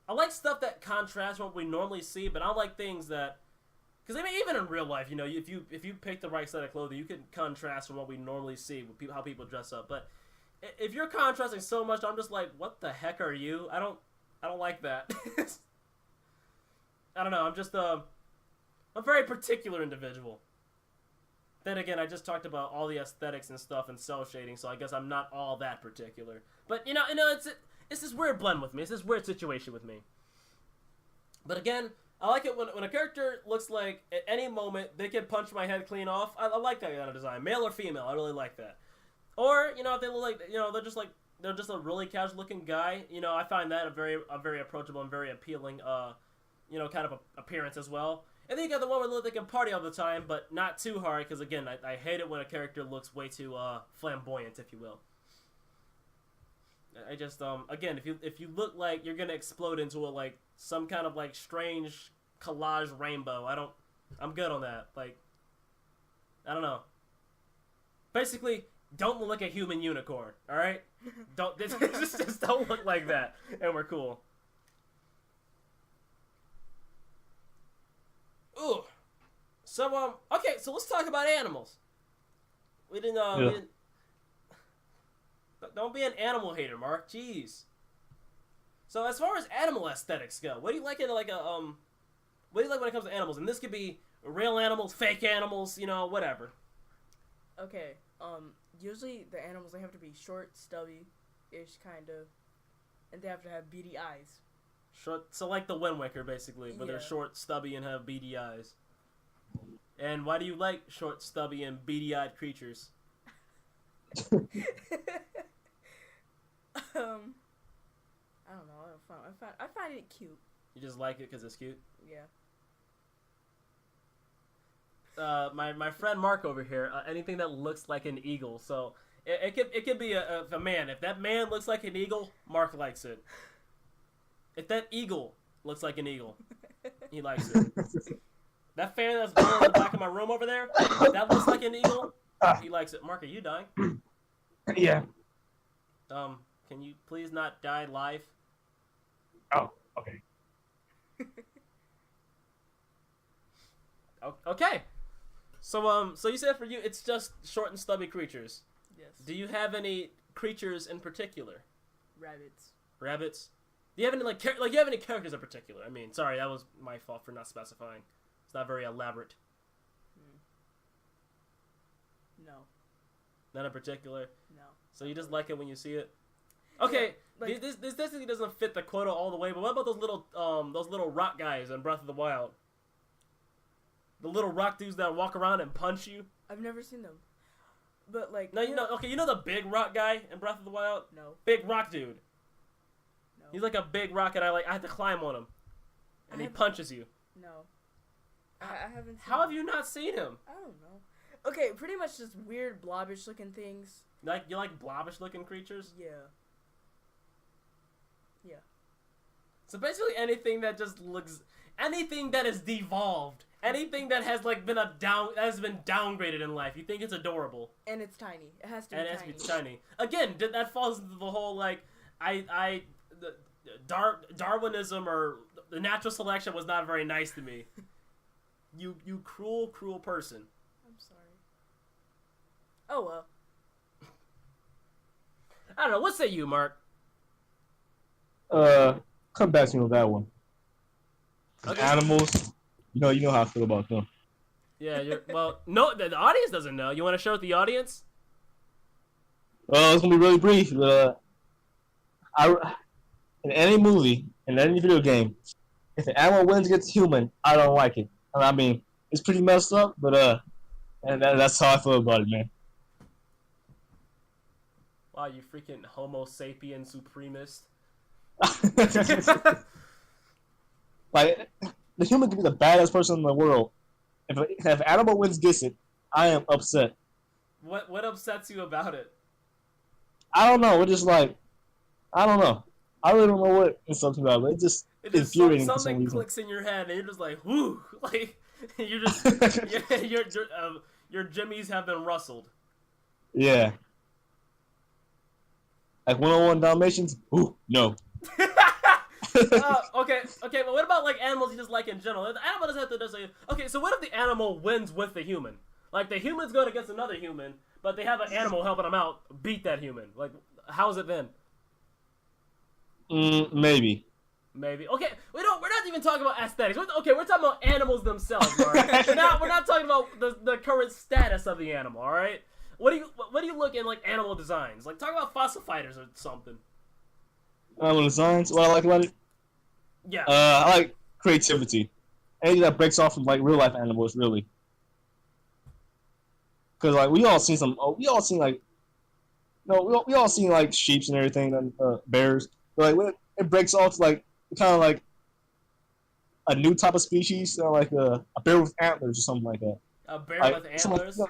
[SPEAKER 1] I like stuff that contrasts what we normally see, but I don't like things that. Because I mean, even in real life, you know, if you pick the right set of clothing, you can contrast from what we normally see with how people dress up. But if you're contrasting so much, I'm just like, what the heck are you? I don't like that. I don't know. I'm just a very particular individual. Then again, I just talked about all the aesthetics and stuff and cell shading, so I guess I'm not all that particular. But you know, it's this weird blend with me. It's this weird situation with me. But again, I like it when a character looks like at any moment they can punch my head clean off. I like that kind of design, male or female. I really like that. Or you know, if they look like they're just a really casual looking guy. You know, I find that a very approachable and very appealing kind of appearance as well. And then you got the one where they can party all the time, but not too hard. Because again, I hate it when a character looks way too flamboyant, if you will. I just again, if you look like you're gonna explode into some kind of like strange collage rainbow, I'm good on that. Like, I don't know. Basically, don't look like a human unicorn. All right, just don't look like that, and we're cool. Ooh, so okay, so let's talk about animals. We didn't. Don't be an animal hater, Mark. Jeez. So as far as animal aesthetics go, what do you like in what do you like when it comes to animals? And this could be real animals, fake animals, you know, whatever.
[SPEAKER 2] Okay. Usually the animals, they have to be short, stubby-ish, kind of. and they have to have beady eyes.
[SPEAKER 1] Short, so like the Wind Waker, basically, but they're
[SPEAKER 2] Yeah.
[SPEAKER 1] short, stubby, and have beady eyes. And why do you like short, stubby, and beady-eyed creatures?
[SPEAKER 2] I don't know. I find it cute.
[SPEAKER 1] You just like it because it's cute?
[SPEAKER 2] Yeah.
[SPEAKER 1] My friend Mark over here, anything that looks like an eagle. So it could be a man. If that man looks like an eagle, Mark likes it. If that eagle looks like an eagle, he likes it. That fan that's going in the back of my room over there, if that looks like an eagle, he likes it. Mark, are you dying?
[SPEAKER 3] Yeah.
[SPEAKER 1] Can you please not die live?
[SPEAKER 3] Oh, okay.
[SPEAKER 1] Okay. So you said for you it's just short and stubby creatures.
[SPEAKER 2] Yes.
[SPEAKER 1] Do you have any creatures in particular?
[SPEAKER 2] Rabbits.
[SPEAKER 1] Rabbits? Do you have any like you have any characters in particular? I mean, sorry, that was my fault for not specifying. It's not very elaborate.
[SPEAKER 2] No.
[SPEAKER 1] Not in particular.
[SPEAKER 2] No.
[SPEAKER 1] So you just like it when you see it. Okay,
[SPEAKER 2] Yeah, like,
[SPEAKER 1] this definitely doesn't fit the quota all the way. But what about those little rock guys in Breath of the Wild? The little rock dudes that walk around and punch you.
[SPEAKER 2] I've never seen them. But like
[SPEAKER 1] No, you know. Okay, you know the big rock guy in Breath of the Wild.
[SPEAKER 2] No.
[SPEAKER 1] Big rock dude.
[SPEAKER 2] No.
[SPEAKER 1] He's like a big rock, and I have to climb on him, and he punches you.
[SPEAKER 2] No. I haven't seen
[SPEAKER 1] How have you not seen him?
[SPEAKER 2] I don't know. Okay, pretty much just weird blobbish looking things.
[SPEAKER 1] Like you like blobbish looking creatures?
[SPEAKER 2] Yeah. Yeah.
[SPEAKER 1] So basically anything that just looks, anything that is devolved, anything that has like been has been downgraded in life, you think it's adorable.
[SPEAKER 2] And it's tiny. It has to be
[SPEAKER 1] And it
[SPEAKER 2] tiny.
[SPEAKER 1] has to be tiny. Again, that falls into the whole like Darwinism or the natural selection was not very nice to me. You cruel person.
[SPEAKER 2] I'm sorry. Oh well.
[SPEAKER 1] I don't know. What say you, Mark?
[SPEAKER 3] Come back to me with that one.
[SPEAKER 1] Okay.
[SPEAKER 3] Animals, you know how I feel about them.
[SPEAKER 1] Yeah, no, the audience doesn't know. You want to share with the audience?
[SPEAKER 3] It's gonna be really brief. In any movie, in any video game, if an animal wins against a human, I don't like it. I mean, it's pretty messed up, but and that's how I feel about it, man.
[SPEAKER 1] Wow, you freaking Homo sapien supremist.
[SPEAKER 3] Like, the human can be the baddest person in the world. If an animal wins gets it, I am upset.
[SPEAKER 1] What upsets you about it?
[SPEAKER 3] I don't know. We're just like, I don't know. I really don't know what it's something about, but it just infuriating for some
[SPEAKER 1] something
[SPEAKER 3] reason.
[SPEAKER 1] clicks in your head, and you're just like, whoo, like you're just your jimmies have been rustled.
[SPEAKER 3] Yeah. Like 101 Dalmatians? Ooh, no.
[SPEAKER 1] Okay, but what about like animals you just like in general? The animal doesn't have to necessarily. Okay, so what if the animal wins with the human? Like the human's going against another human, but they have an animal helping them out beat that human. Like, how's it then?
[SPEAKER 3] Maybe.
[SPEAKER 1] Maybe. Okay, we're not even talking about aesthetics. We're talking about animals themselves. All right? we're not talking about the current status of the animal. All right. What do you look in like animal designs? Like talk about fossil fighters or something.
[SPEAKER 3] Animal designs. What I like about it?
[SPEAKER 1] Yeah.
[SPEAKER 3] I like creativity. Anything that breaks off from like real life animals, really. Because like we all seen like sheeps and everything and bears. But like when it breaks off, like kind of like a new type of species, like a bear with antlers or something like that.
[SPEAKER 1] A bear
[SPEAKER 3] like,
[SPEAKER 1] with antlers.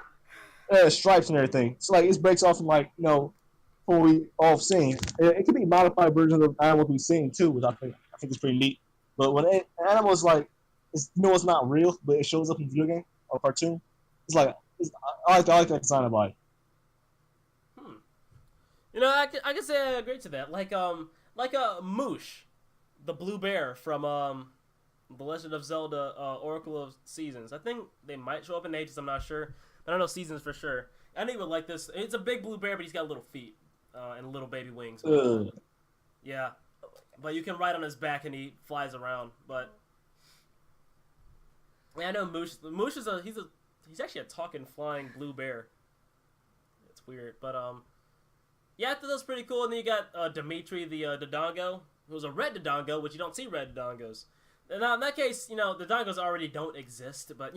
[SPEAKER 3] Stripes and everything. So like it breaks off from like what we all have seen. It could be modified versions of animals we've seen too, which I think is pretty neat. But when an animal is like, it's not real, but it shows up in video game or cartoon, I like that design about it.
[SPEAKER 1] I can say I agree to that. Like a Moosh, the blue bear from The Legend of Zelda Oracle of Seasons. I think they might show up in Ages, I'm not sure. But I don't know Seasons for sure. I know you would like this. It's a big blue bear, but he's got little feet and little baby wings. Yeah. But you can ride on his back and he flies around. But yeah, I know Moosh. Moosh is he's actually a talking, flying blue bear. It's weird, but Yeah, I thought that was pretty cool. And then you got Dimitri, the Dodongo, who's a red Dodongo, which you don't see red Dodongos. Now, in that case, the Dodongos already don't exist, but,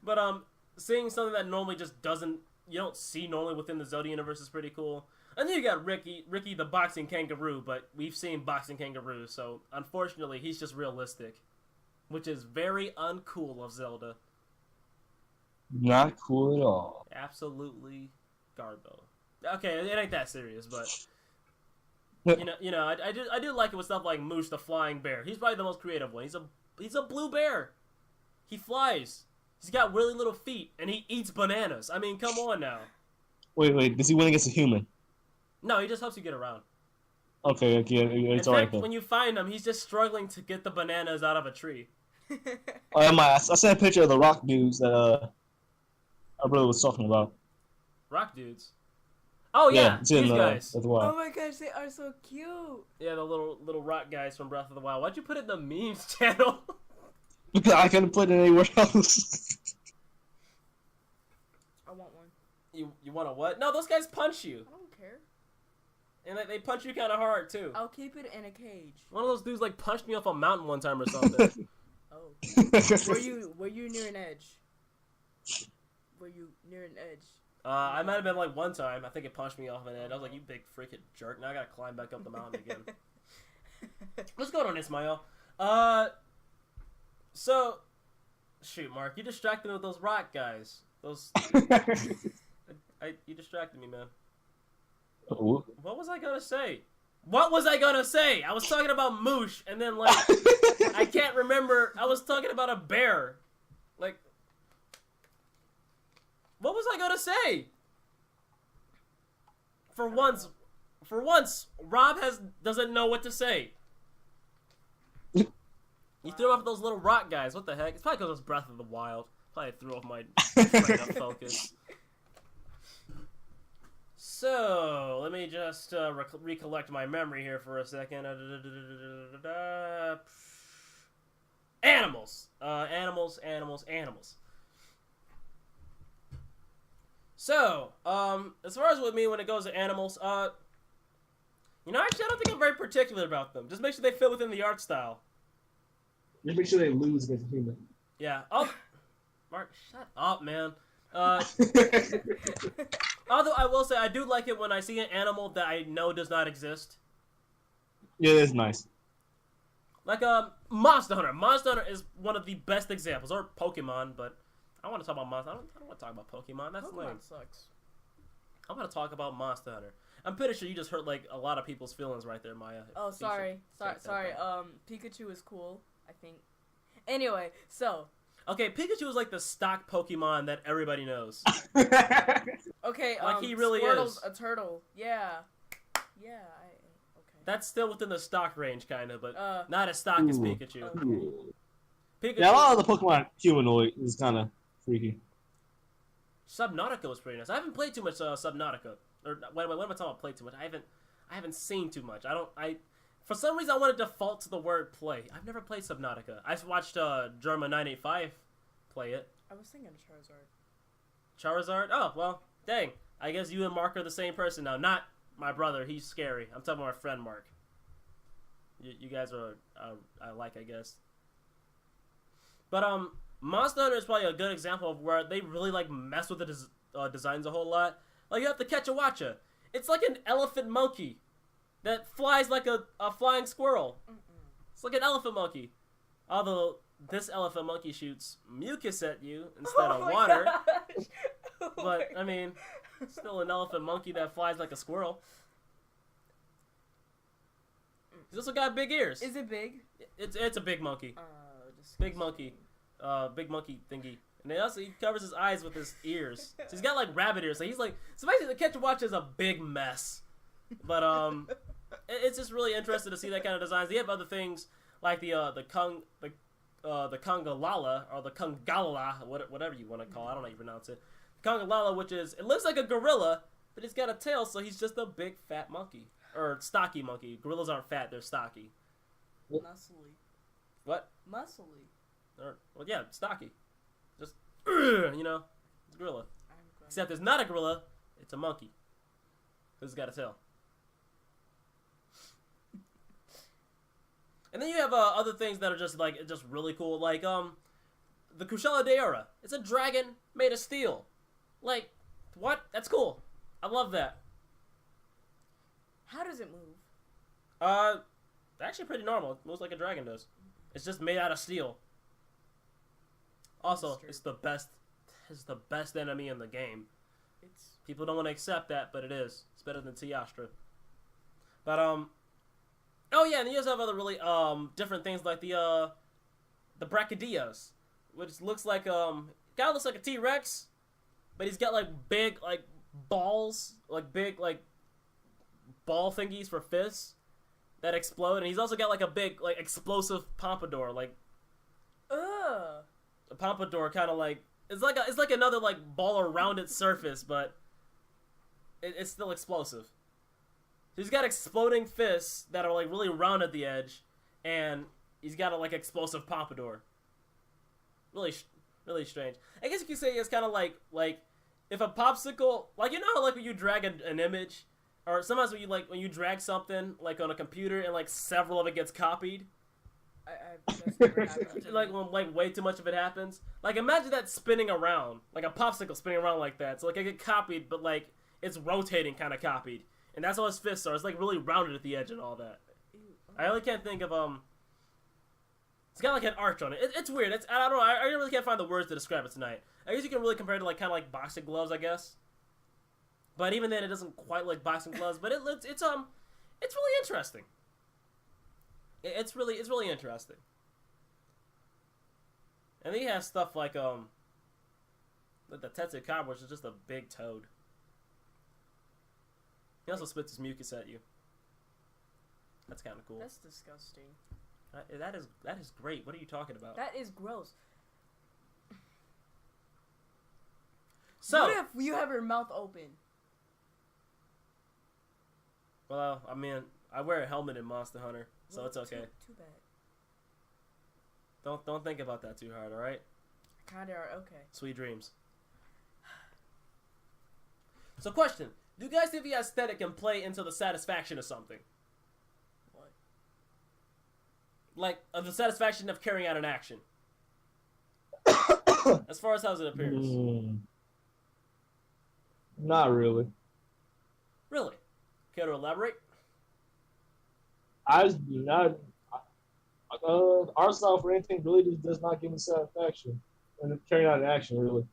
[SPEAKER 1] but, seeing something that normally just you don't see normally within the Zelda universe is pretty cool. And then you got Ricky the boxing kangaroo, but we've seen boxing kangaroos, so unfortunately he's just realistic, which is very uncool of Zelda.
[SPEAKER 3] Not cool at all.
[SPEAKER 1] Absolutely garbo. Okay, it ain't that serious, but I do like it with stuff like Moosh the flying bear. He's probably the most creative one. He's a blue bear. He flies. He's got really little feet, and he eats bananas. I mean, come on now.
[SPEAKER 3] Wait. Does he win against a human?
[SPEAKER 1] No, he just helps you get around.
[SPEAKER 3] Okay, it's alright then.
[SPEAKER 1] When you find him, he's just struggling to get the bananas out of a tree.
[SPEAKER 3] I sent a picture of the rock dudes that our brother was talking about.
[SPEAKER 1] Rock dudes? Oh yeah,
[SPEAKER 3] it's
[SPEAKER 1] these
[SPEAKER 3] in
[SPEAKER 1] guys.
[SPEAKER 3] the wild.
[SPEAKER 2] Oh my gosh, they are so cute.
[SPEAKER 1] Yeah, the little rock guys from Breath of the Wild. Why'd you put it in the memes channel?
[SPEAKER 3] Because I couldn't put it anywhere else.
[SPEAKER 2] I want one.
[SPEAKER 1] You want a what? No, those guys punch you.
[SPEAKER 2] I don't care.
[SPEAKER 1] And they punch you kind of hard too.
[SPEAKER 2] I'll keep it in a cage.
[SPEAKER 1] One of those dudes like punched me off a mountain one time or something.
[SPEAKER 2] Oh. Were you near an edge? Were you near an edge?
[SPEAKER 1] I might have been like one time. I think it punched me off an edge. I was like, you big freaking jerk. Now I gotta climb back up the mountain again. What's going on, Ismail? So, shoot, Mark, you distracted me with those rock guys. You distracted me, man.
[SPEAKER 3] Ooh.
[SPEAKER 1] What was I gonna say? I was talking about Moosh, and then, like, I can't remember. I was talking about a bear. Like, what was I gonna say? For once, Rob doesn't know what to say. You threw off those little rock guys. What the heck? It's probably because it was Breath of the Wild. Probably threw off my train of focus. So, let me just recollect my memory here for a second. Animals. Animals. So, as far as with me when it goes to animals, actually I don't think I'm very particular about them. Just make sure they fit within the art style.
[SPEAKER 3] Just make sure they lose against a human.
[SPEAKER 1] Yeah. Oh, Mark, shut up, man. Although I will say I do like it when I see an animal that I know does not exist.
[SPEAKER 3] Yeah, it's nice.
[SPEAKER 1] Like Monster Hunter. Monster Hunter is one of the best examples, or Pokemon, but I want to talk about Monster. I don't want to talk about Pokemon. That's lame.
[SPEAKER 2] Pokemon sucks.
[SPEAKER 1] I want to talk about Monster Hunter. I'm pretty sure you just hurt like a lot of people's feelings right there, Maya.
[SPEAKER 2] Oh, sorry. Pikachu is cool, I think. Anyway, so.
[SPEAKER 1] Okay, Pikachu is like the stock Pokemon that everybody knows.
[SPEAKER 2] Okay,
[SPEAKER 1] like he really
[SPEAKER 2] Squirtle's
[SPEAKER 1] is
[SPEAKER 2] a turtle. Yeah. Okay.
[SPEAKER 1] That's still within the stock range, kind of, but not as stock as Pikachu.
[SPEAKER 2] Okay.
[SPEAKER 1] Pikachu.
[SPEAKER 3] Yeah, a lot of the Pokemon humanoid is kind of freaky.
[SPEAKER 1] Subnautica was pretty nice. I haven't played too much Subnautica. Or what am I talking about? Played too much? I haven't seen too much. For some reason I want to default to the word play. I've never played Subnautica. I've watched Germa985 play it.
[SPEAKER 2] I was thinking Charizard.
[SPEAKER 1] Charizard? Oh, well, dang. I guess you and Mark are the same person now. Not my brother. He's scary. I'm talking about my friend Mark. You guys are I guess. But Monster Hunter is probably a good example of where they really like mess with the designs a whole lot. Like you have to catch a Watcha. It's like an elephant monkey that flies like a flying squirrel. It's like an elephant monkey. Although this elephant monkey shoots mucus at you instead of water. But I mean, still an elephant monkey that flies like a squirrel. He's also got big ears.
[SPEAKER 2] Is it big?
[SPEAKER 1] It's a big monkey. Big monkey. Big monkey thingy. And then also he covers his eyes with his ears. So he's got like rabbit ears. So he's like, so basically the Catch a Watch is a big mess. But it's just really interesting to see that kind of designs. They have other things like the Congalala or the Kungala, whatever you want to call it. I don't know how you pronounce it. Congalala, which is, it looks like a gorilla, but it's got a tail, so he's just a big fat monkey. Or stocky monkey. Gorillas aren't fat, they're stocky.
[SPEAKER 2] Muscly.
[SPEAKER 1] What?
[SPEAKER 2] Muscly.
[SPEAKER 1] Well, yeah, stocky. Just, it's a gorilla. Except it's not a gorilla, it's a monkey. Who's got a tail? And then you have other things that are just really cool, like the Kushala Daora. It's a dragon made of steel. Like, what? That's cool. I love that.
[SPEAKER 2] How does it move?
[SPEAKER 1] Actually pretty normal. It moves like a dragon does. It's just made out of steel. Also, it's the best. It's the best enemy in the game. People don't want to accept that, but it is. It's better than Tiastra. But oh yeah, and you also have other really different things like the Brachydios, which looks like guy looks like a T-Rex, but he's got like big like balls, like big like ball thingies for fists that explode, and he's also got like a big like explosive pompadour, like a pompadour kind of like it's like another like ball around its surface, but it's still explosive. He's got exploding fists that are like really round at the edge, and he's got a like explosive pompadour. Really strange. I guess you could say it's kind of like if a popsicle, like you know how like when you drag an image, or sometimes when you drag something like on a computer and like several of it gets copied.
[SPEAKER 2] That's never happened.
[SPEAKER 1] Like when like way too much of it happens. Like imagine that spinning around, like a popsicle spinning around like that. So like it get copied, but like it's rotating kind of copied. And that's all his fists are. It's like really rounded at the edge and all that. I really can't think of It's got like an arch on it. It's weird. I don't know. I really can't find the words to describe it tonight. I guess you can really compare it to like kind of like boxing gloves, I guess. But even then, it doesn't quite like boxing gloves. But it's really interesting. It's really interesting. And then you have stuff like the Tetsukaba, which is just a big toad. He also spits his mucus at you. That's kind of cool.
[SPEAKER 2] That's disgusting.
[SPEAKER 1] That is great. What are you talking about?
[SPEAKER 2] That is gross.
[SPEAKER 1] So,
[SPEAKER 2] what if you have your mouth open?
[SPEAKER 1] Well, I mean, I wear a helmet in Monster Hunter, so it's okay.
[SPEAKER 2] Too bad.
[SPEAKER 1] Don't think about that too hard, all right?
[SPEAKER 2] Kinda are okay.
[SPEAKER 1] Sweet dreams. So, question: do you guys think the aesthetic can play into the satisfaction of something?
[SPEAKER 2] What?
[SPEAKER 1] Like the satisfaction of carrying out an action, as far as how it appears.
[SPEAKER 3] Not really.
[SPEAKER 1] Really? Care to elaborate?
[SPEAKER 3] I just do not. Art style for anything really just does not give me satisfaction, and carrying out an action really,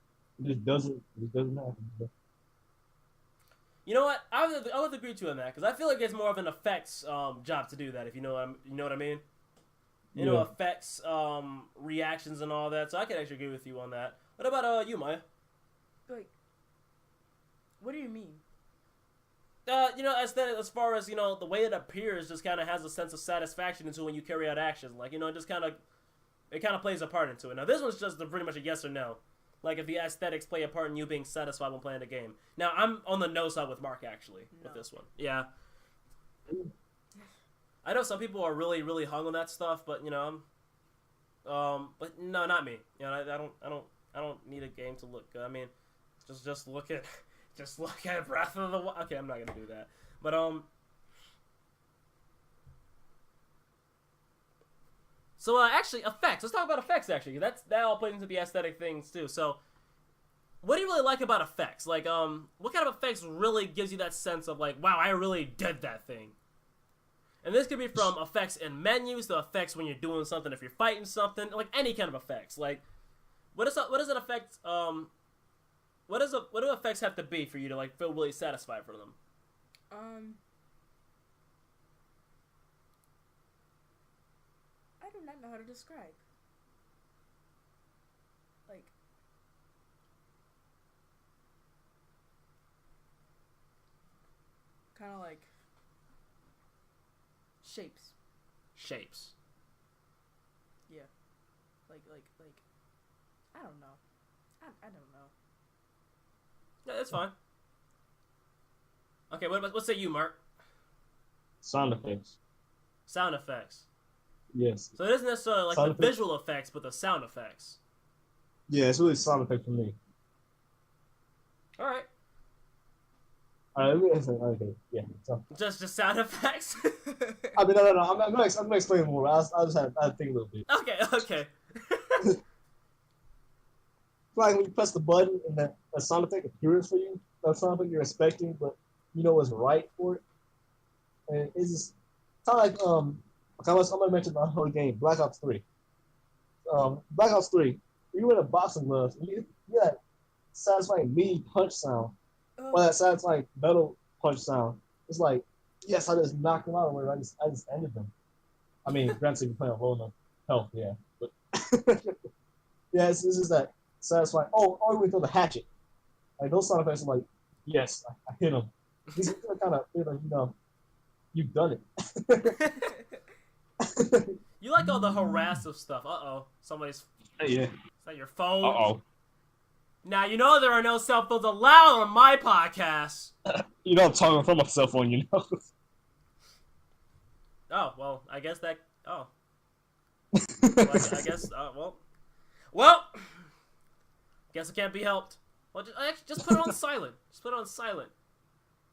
[SPEAKER 3] it just doesn't happen.
[SPEAKER 1] You know what? I would agree with you on that because I feel like it's more of an effects job to do that. If you know what I mean. You know, effects, reactions, and all that. So I can actually agree with you on that. What about you, Maya?
[SPEAKER 2] Like, what do you mean?
[SPEAKER 1] You know, as far as, you know, the way it appears just kind of has a sense of satisfaction into when you carry out actions. Like, you know, it kind of plays a part into it. Now, this one's just pretty much a yes or no. Like, if the aesthetics play a part in you being satisfied when playing the game. Now, I'm on the no side with Mark, actually, with this one. Yeah. I know some people are really, really hung on that stuff, but, you know, but no, not me. You know, I don't need a game to look good. I mean, just look at... Just look at Breath of the Wild. Okay, I'm not gonna do that. But so actually, effects. Let's talk about effects. Actually, that all plays into the aesthetic things too. So, what do you really like about effects? Like, what kind of effects really gives you that sense of like, wow, I really did that thing? And this could be from effects in menus to effects when you're doing something, if you're fighting something, like any kind of effects. Like, what does an effect What do effects have to be for you to like feel really satisfied for them?
[SPEAKER 2] I do not know how to describe. Like, kind of like shapes.
[SPEAKER 1] Shapes.
[SPEAKER 2] Yeah. Like I don't know. I don't know.
[SPEAKER 1] Yeah, that's fine. Okay, what say you, Mark?
[SPEAKER 3] Sound effects.
[SPEAKER 1] Sound effects.
[SPEAKER 3] Yes.
[SPEAKER 1] So it isn't necessarily like
[SPEAKER 3] Sound
[SPEAKER 1] the
[SPEAKER 3] effects?
[SPEAKER 1] visual effects, but the sound effects.
[SPEAKER 3] Yeah, it's really sound effect for me.
[SPEAKER 1] All right.
[SPEAKER 3] Okay, yeah. So,
[SPEAKER 1] Just sound effects.
[SPEAKER 3] I mean, no. I'm gonna explain more. I just had to think a little bit.
[SPEAKER 1] Okay.
[SPEAKER 3] Like when you press the button and that a sound effect appears for you, that sound effect you're expecting, but you know what's right for it, and it's just kind of like Okay, I'm gonna mention the whole game, Black Ops 3. Black Ops 3, you in a boxing gloves, you that satisfying meaty punch sound, or that satisfying metal punch sound. It's like, yes, I just knocked them out of the way. I just ended them. I mean, granted, you're playing a low enough health, yeah, but yeah, it's just that satisfying. Oh, we throw the hatchet. Like those sound effects are like, yes, I hit him. These are kind of feel like, you've done it.
[SPEAKER 1] You like all the harassive stuff. Somebody's.
[SPEAKER 3] Yeah.
[SPEAKER 1] Is that your phone?
[SPEAKER 3] Uh-oh.
[SPEAKER 1] Now you know there are no cell phones allowed on my podcast.
[SPEAKER 3] I'm talking from my cell phone,
[SPEAKER 1] Oh well, I guess that. Oh. Well, I guess. Well. Guess it can't be helped. Well, just put it on silent. Just put it on silent.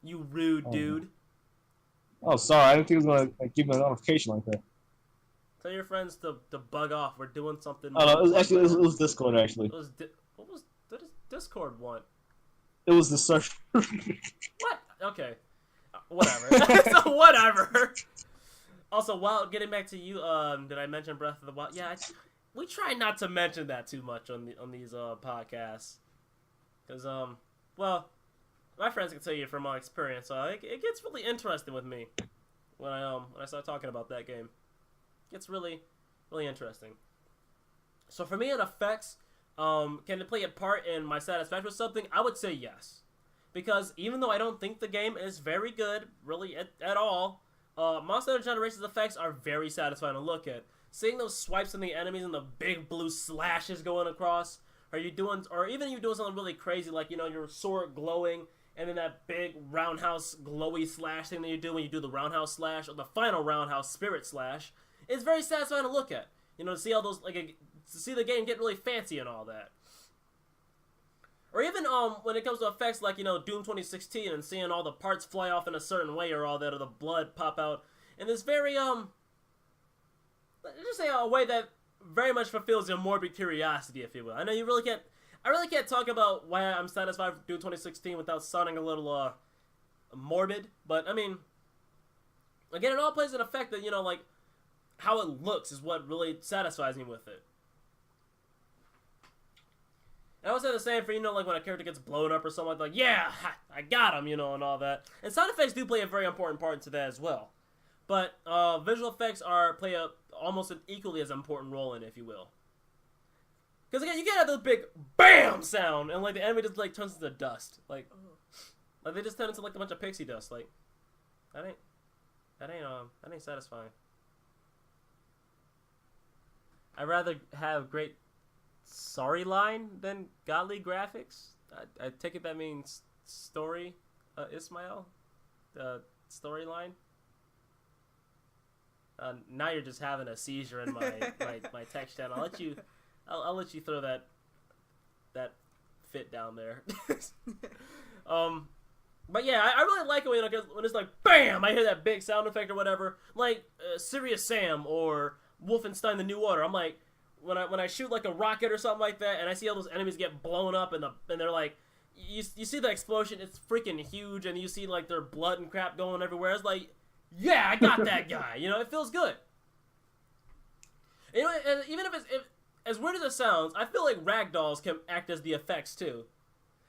[SPEAKER 1] You rude dude.
[SPEAKER 3] Oh, sorry. I didn't think it was gonna give me a notification like that.
[SPEAKER 1] Tell your friends to bug off. We're doing something.
[SPEAKER 3] Oh no, it was Discord actually.
[SPEAKER 1] What does Discord want?
[SPEAKER 3] It was the search.
[SPEAKER 1] What? Okay. Whatever. So whatever. Also, while getting back to you, did I mention Breath of the Wild? Yeah, we try not to mention that too much on these podcasts, because well, my friends can tell you from my experience, it gets really interesting with me when I start talking about that game. It gets really, really interesting. So for me, it affects. Can it play a part in my satisfaction with something? I would say yes, because even though I don't think the game is very good, really at all, Monster Hunter Generations effects are very satisfying to look at. Seeing those swipes on the enemies and the big blue slashes going across, or even you doing something really crazy like your sword glowing, and then that big roundhouse glowy slash thing that you do when you do the roundhouse slash or the final roundhouse spirit slash, it's very satisfying to look at. To see all those to see the game get really fancy and all that. Or even when it comes to effects like Doom 2016 and seeing all the parts fly off in a certain way or all that, or the blood pop out in this very let's just say a way that very much fulfills your morbid curiosity, if you will. I know I really can't talk about why I'm satisfied with Doom 2016 without sounding a little morbid, but I mean, again, it all plays an effect that like how it looks is what really satisfies me with it. And I would say the same for, like when a character gets blown up or something like, yeah, I got him, and all that. And sound effects do play a very important part into that as well. But visual effects play almost an equally as important role in it, if you will. Because again, you can have this big BAM sound, and like the enemy just like turns into dust. Like they just turn into like a bunch of pixie dust. Like, that ain't satisfying. I'd rather have great storyline than godly graphics. I take it that means story, Ismail? Storyline? Now you're just having a seizure in my my text chat. I'll let you throw that fit down there. But yeah, I really like it when it's like BAM! I hear that big sound effect or whatever, like Serious Sam or Wolfenstein: The New Order. I'm like, when I shoot like a rocket or something like that, and I see all those enemies get blown up, and they're like, you see the explosion, it's freaking huge, and you see like their blood and crap going everywhere. It's like, yeah, I got that guy. It feels good. And even if as weird as it sounds, I feel like ragdolls can act as the effects too.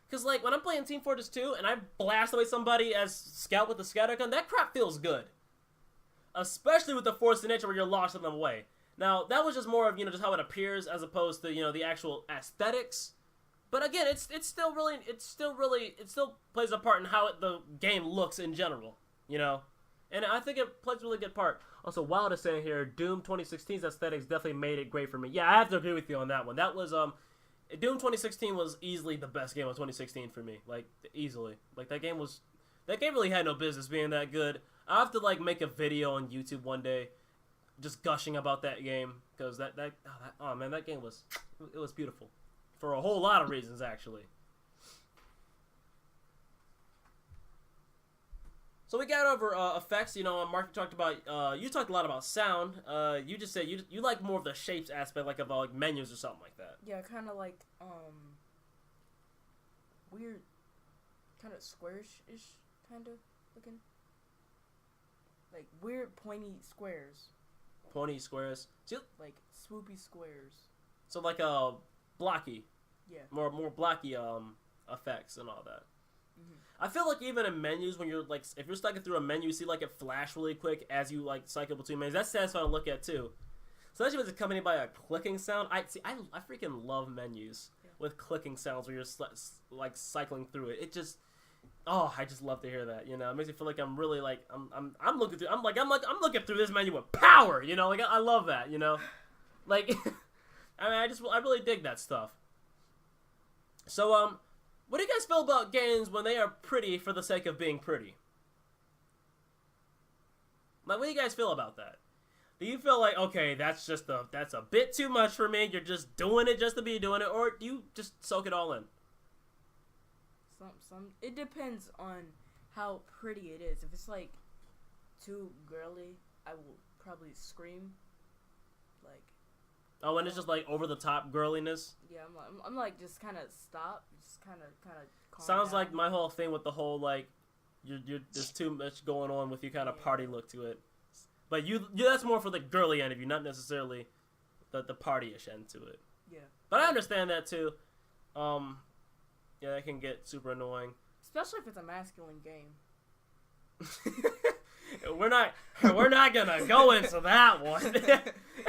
[SPEAKER 1] Because like when I'm playing Team Fortress 2 and I blast away somebody as Scout with the scatter gun, that crap feels good. Especially with the Force of Nature where you're launching them away. Now, that was just more of, just how it appears as opposed to, the actual aesthetics. But again, it still plays a part in how the game looks in general, And I think it plays a really good part. Also, Wild is saying here, Doom 2016's aesthetics definitely made it great for me. Yeah, I have to agree with you on that one. That was, Doom 2016 was easily the best game of 2016 for me. Like, easily. Like, that game really had no business being that good. I'll have to, like, make a video on YouTube one day just gushing about that game. Because that game was beautiful. For a whole lot of reasons, actually. So we got over effects. You know, Mark talked about. You talked a lot about sound. You just said you like more of the shapes aspect, like of like menus or something like that.
[SPEAKER 2] Yeah, kind of like weird, kind of squarish-ish, kind of looking. Like weird pointy squares.
[SPEAKER 1] Pointy squares. See,
[SPEAKER 2] like swoopy squares.
[SPEAKER 1] So like a blocky.
[SPEAKER 2] Yeah.
[SPEAKER 1] More blocky effects and all that.
[SPEAKER 2] Mm-hmm.
[SPEAKER 1] I feel like even in menus, when you're like, if you're cycling through a menu, you see like it flash really quick as you like cycle between menus. That's satisfying to look at too. So especially if it's accompanied by a clicking sound. I freaking love menus with clicking sounds where you're like cycling through it. It just, I just love to hear that. You know, it makes me feel like I'm really like I'm looking through. I'm looking through this menu with power. You know, like I love that. You know, like I mean, I really dig that stuff. So what do you guys feel about games when they are pretty for the sake of being pretty? Like, what do you guys feel about that? Do you feel like, okay, that's a bit too much for me, you're just doing it just to be doing it, or do you just soak it all in?
[SPEAKER 2] It depends on how pretty it is. If it's like too girly, I will probably scream. Like,
[SPEAKER 1] oh, and it's just like over the top girliness.
[SPEAKER 2] Yeah, I'm like just kind of stop, just kind of.
[SPEAKER 1] Sounds
[SPEAKER 2] down.
[SPEAKER 1] like my whole thing with the whole like, you're there's too much going on with you kind of party look to it. But you that's more for the girly end of you, not necessarily the partyish end to it.
[SPEAKER 2] Yeah.
[SPEAKER 1] But I understand that too. Yeah, that can get super annoying.
[SPEAKER 2] Especially if it's a masculine game.
[SPEAKER 1] We're not gonna go into that one.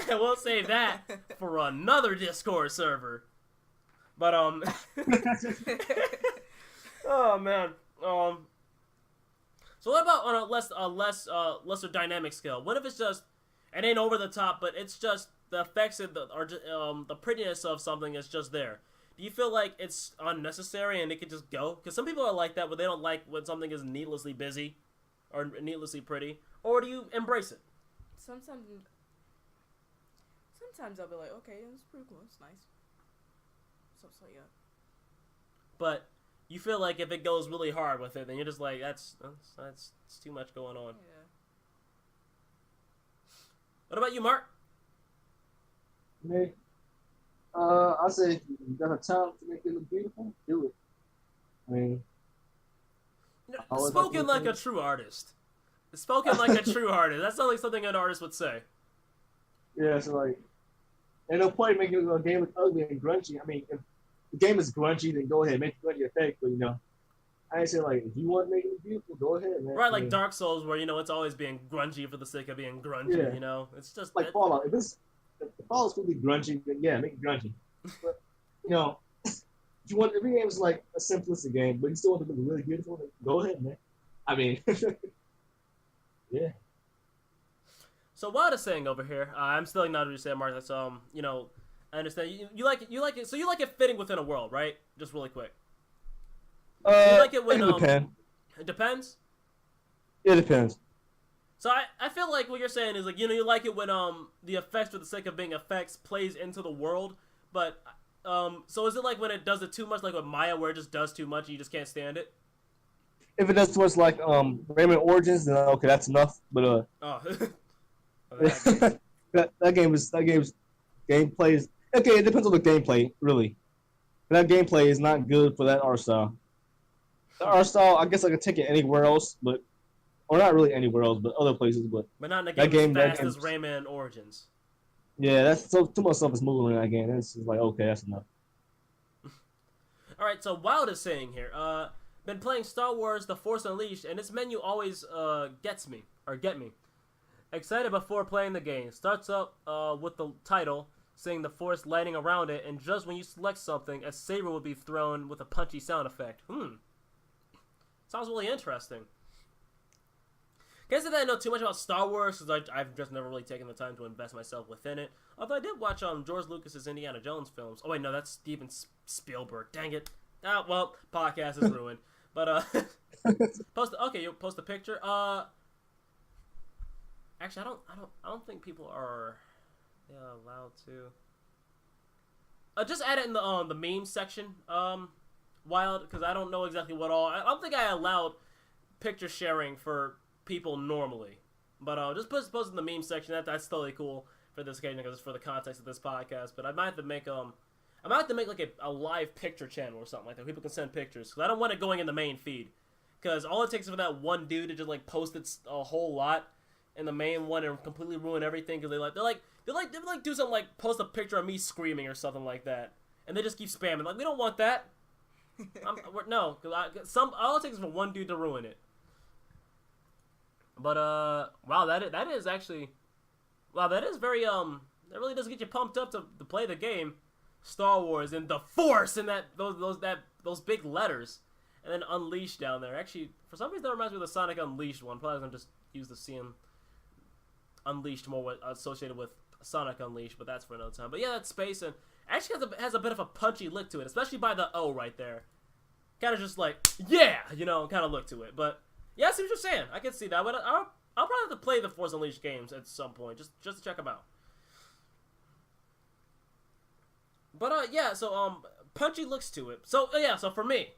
[SPEAKER 1] We'll save that for another Discord server. But oh man. So what about on a lesser dynamic scale? What if it's just it ain't over the top, but it's just the effects of the prettiness of something is just there? Do you feel like it's unnecessary and it could just go? Because some people are like that, where they don't like when something is needlessly busy or needlessly pretty. Or do you embrace it?
[SPEAKER 2] Sometimes I'll be like, okay, it's pretty cool, it's nice. So yeah.
[SPEAKER 1] But you feel like if it goes really hard with it, then you're just like, that's too much going on.
[SPEAKER 2] Yeah.
[SPEAKER 1] What about you, Mark?
[SPEAKER 3] Me, I say if you got a talent to make it look beautiful, do it. I mean,
[SPEAKER 1] spoken like a true artist. Spoken like a true artist. That sounds like something an artist would say.
[SPEAKER 3] Yeah, so like, and no point making a game look ugly and grungy. I mean, if the game is grungy, then go ahead, make it grungy effect. But you know, I ain't saying like if you want to make it beautiful, go ahead, man.
[SPEAKER 1] Right, like Dark Souls, where you know it's always being grungy for the sake of being grungy.
[SPEAKER 3] Yeah.
[SPEAKER 1] You know, it's just
[SPEAKER 3] like Fallout. If Fallout's going to be grungy, then yeah, make it grungy. But you know, if every game is like a simplistic game, but you still want it to be really beautiful, then go ahead, man. I mean, yeah.
[SPEAKER 1] So Wild is saying over here, I'm still not what you said, Mark. That's you know, I understand you like it. So you like it fitting within a world, right? Just really quick. You like it when
[SPEAKER 3] it depends.
[SPEAKER 1] It depends.
[SPEAKER 3] It depends.
[SPEAKER 1] So I feel like what you're saying is like, you know, you like it when the effects for the sake of being effects plays into the world, but so is it like when it does it too much, like with Maya, where it just does too much and you just can't stand it?
[SPEAKER 3] If it does too much, like Rayman Origins, then okay, that's enough. But that game's gameplay is okay. It depends on the gameplay, really. That gameplay is not good for that art style. The art style, I guess I could take it anywhere else, or not really anywhere else, but other places. But
[SPEAKER 1] not in a game as fast as Rayman Origins.
[SPEAKER 3] Yeah, that's too much stuff is moving in that game. It's just like, okay, that's enough.
[SPEAKER 1] All right, so Wild is saying here, been playing Star Wars: The Force Unleashed, and its menu always get me. Excited before playing the game. Starts up with the title saying the Force lighting around it, and just when you select something, a saber will be thrown with a punchy sound effect. Sounds really interesting. Can't say that I know too much about Star Wars, because I've just never really taken the time to invest myself within it. Although I did watch George Lucas's Indiana Jones films. Oh wait, no, that's Steven Spielberg. Dang it. Well, podcast is ruined. But you post a picture. Actually, I don't think people are allowed to. Just add it in the meme section. Wild, because I don't know exactly what all. I don't think I allowed picture sharing for people normally. But just post in the meme section. That's totally cool for this occasion because it's for the context of this podcast. But I might have to make like a live picture channel or something like that. People can send pictures because I don't want it going in the main feed. Because all it takes is for that one dude to just like post it a whole lot in the main one and completely ruin everything. Because they do something like post a picture of me screaming or something like that, and they just keep spamming. Like, we don't want that. No, because all it takes is for one dude to ruin it. But wow, that is actually, wow, that is very that really does get you pumped up to play the game. Star Wars and the Force and those big letters, and then Unleashed down there. Actually, for some reason that reminds me of the Sonic Unleashed one. Probably gonna just use the CM Unleashed more associated with Sonic Unleashed, but that's for another time. But yeah, that's space and actually has a bit of a punchy look to it, especially by the O right there. Kind of just like, yeah, kind of look to it. But yeah, I see what you're saying. I can see that. But I'll probably have to play the Force Unleashed games at some point, just to check them out. But yeah, so punchy looks to it. So yeah, so for me,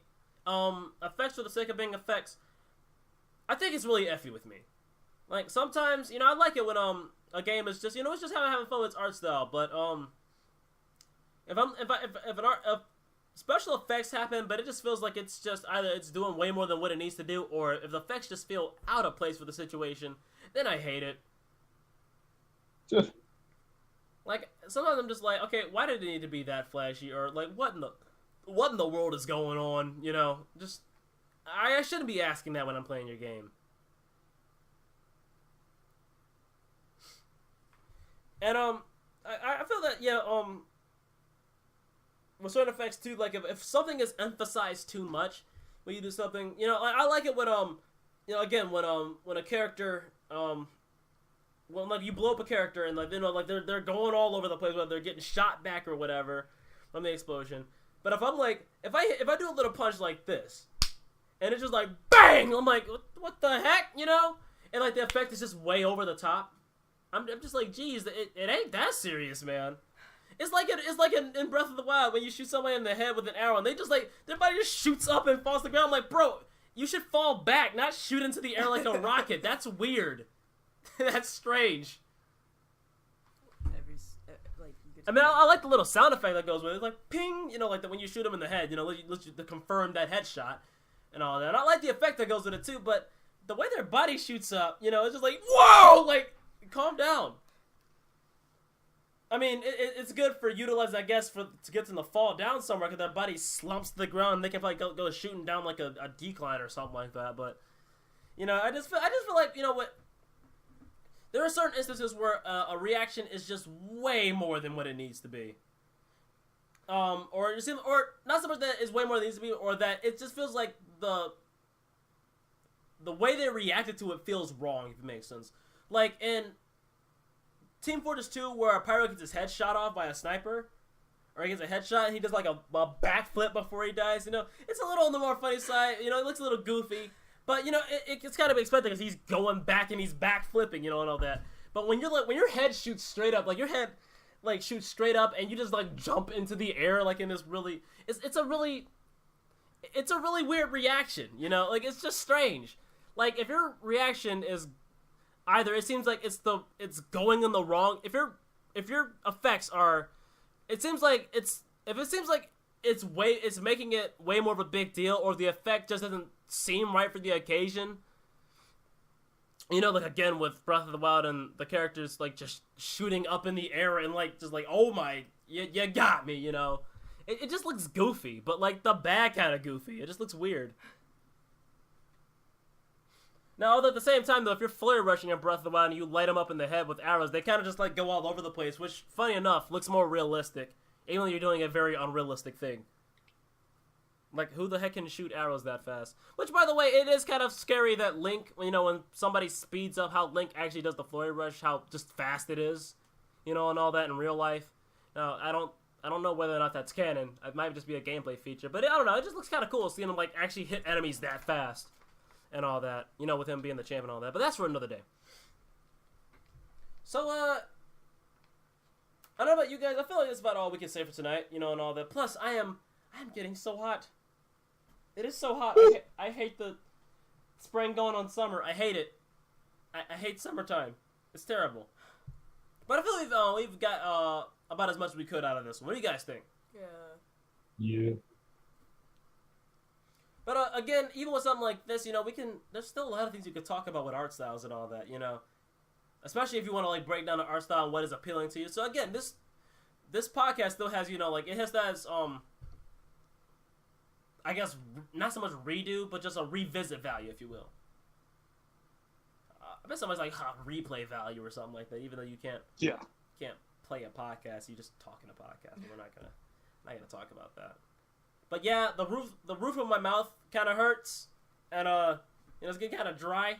[SPEAKER 1] effects for the sake of being effects, I think it's really iffy with me. Like sometimes, I like it when a game is just, it's just having fun with its art style. But if special effects happen, but it just feels like it's just either it's doing way more than what it needs to do, or if the effects just feel out of place for the situation, then I hate it.
[SPEAKER 3] Just.
[SPEAKER 1] Like, sometimes I'm just like, okay, why did it need to be that flashy? Or, like, what in the world is going on? Just, I shouldn't be asking that when I'm playing your game. And, I feel that, with certain effects, too, like, if something is emphasized too much when you do something, like, I like it when, again, when a character, when like you blow up a character and like they're going all over the place, whether they're getting shot back or whatever from the explosion. But if I'm like if I do a little punch like this, and it's just like bang, I'm like what the heck, and like the effect is just way over the top. I'm just like, geez, it ain't that serious, man. It's like in Breath of the Wild when you shoot somebody in the head with an arrow and they just like their body just shoots up and falls to the ground. I'm like, bro, you should fall back, not shoot into the air like a rocket. That's weird. That's strange. I mean, I like the little sound effect that goes with it. It's like, ping, like when you shoot them in the head, to confirm that headshot and all that. And I like the effect that goes with it, too, but the way their body shoots up, it's just like, whoa! Like, calm down. I mean, it's good for utilizing, I guess, to get them to fall down somewhere, because their body slumps to the ground, and they can probably go shooting down like a decline or something like that, but, I just feel like, what... There are certain instances where a reaction is just way more than what it needs to be. Or not so much that it's way more than it needs to be, or that it just feels like the way they reacted to it feels wrong, if it makes sense. Like in Team Fortress 2, where a pyro gets his head shot off by a sniper, or he gets a headshot and he does like a backflip before he dies, it's a little on the more funny side, it looks a little goofy. But, it's kind of expected because he's going back and he's back flipping, and all that. But when your head shoots straight up, like your head, like shoots straight up and you just like jump into the air, like in this really, it's a really weird reaction, like it's just strange. Like if your reaction is either, it seems like it's going in the wrong, if your effects are, it seems like it's making it way more of a big deal, or the effect just doesn't seem right for the occasion. Like again with Breath of the Wild and the characters like just shooting up in the air and like just like, oh my, you got me, It just looks goofy, but like the bad kind of goofy. It just looks weird. Now, although at the same time though, if you're flare rushing in Breath of the Wild and you light them up in the head with arrows, they kind of just like go all over the place, which funny enough looks more realistic, even though you're doing a very unrealistic thing. Like, who the heck can shoot arrows that fast? Which, by the way, it is kind of scary that Link, when somebody speeds up, how Link actually does the flurry rush, how just fast it is, and all that in real life. Now, I don't know whether or not that's canon. It might just be a gameplay feature, but I don't know. It just looks kind of cool seeing him like actually hit enemies that fast and all that. With him being the champ and all that. But that's for another day. So, I don't know about you guys. I feel like that's about all we can say for tonight, and all that. Plus, I'm getting so hot. It is so hot. I hate the spring going on summer. I hate it. I hate summertime. It's terrible. But I feel we've got about as much as we could out of this one. What do you guys think?
[SPEAKER 3] Yeah.
[SPEAKER 1] But again, even with something like this, there's still a lot of things you could talk about with art styles and all that, especially if you want to like break down the art style and what is appealing to you. So again, this podcast still has, it has that I guess not so much redo, but just a revisit value, if you will. I bet somebody's like replay value or something like that, even though you can't play a podcast. You just talk in a podcast. We're not gonna talk about that. But yeah, the roof of my mouth kind of hurts, and it's getting kind of dry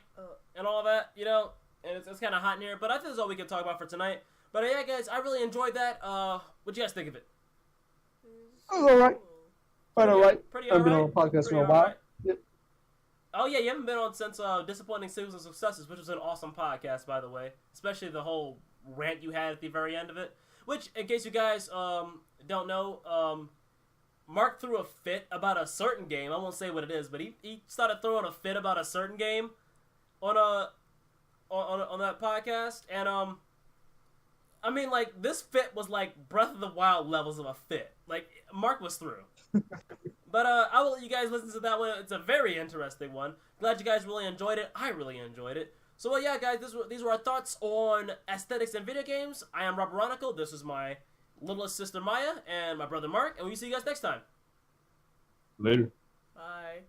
[SPEAKER 1] and all that, and it's kind of hot in here. But I think that's all we can talk about for tonight. But yeah, guys, I really enjoyed that. What'd you guys think of it?
[SPEAKER 3] It was alright. Quite alright.
[SPEAKER 1] Pretty
[SPEAKER 3] I've
[SPEAKER 1] alright.
[SPEAKER 3] been on a podcast for a
[SPEAKER 1] Pretty
[SPEAKER 3] while.
[SPEAKER 1] alright.
[SPEAKER 3] Yep.
[SPEAKER 1] Oh yeah, you haven't been on since Disappointing Singles and Successes, which was an awesome podcast, by the way. Especially the whole rant you had at the very end of it. Which, in case you guys don't know, Mark threw a fit about a certain game. I won't say what it is, but he started throwing a fit about a certain game on that podcast, and I mean, like, this fit was like Breath of the Wild levels of a fit. Like, Mark was through. But I will let you guys listen to that one. It's a very interesting one. Glad you guys really enjoyed it. I really enjoyed it. So, well, yeah, guys, these were our thoughts on aesthetics in video games. I am RoberOnocle. This is my littlest sister Maya and my brother Mark, and we'll see you guys next time.
[SPEAKER 3] Later.
[SPEAKER 2] Bye.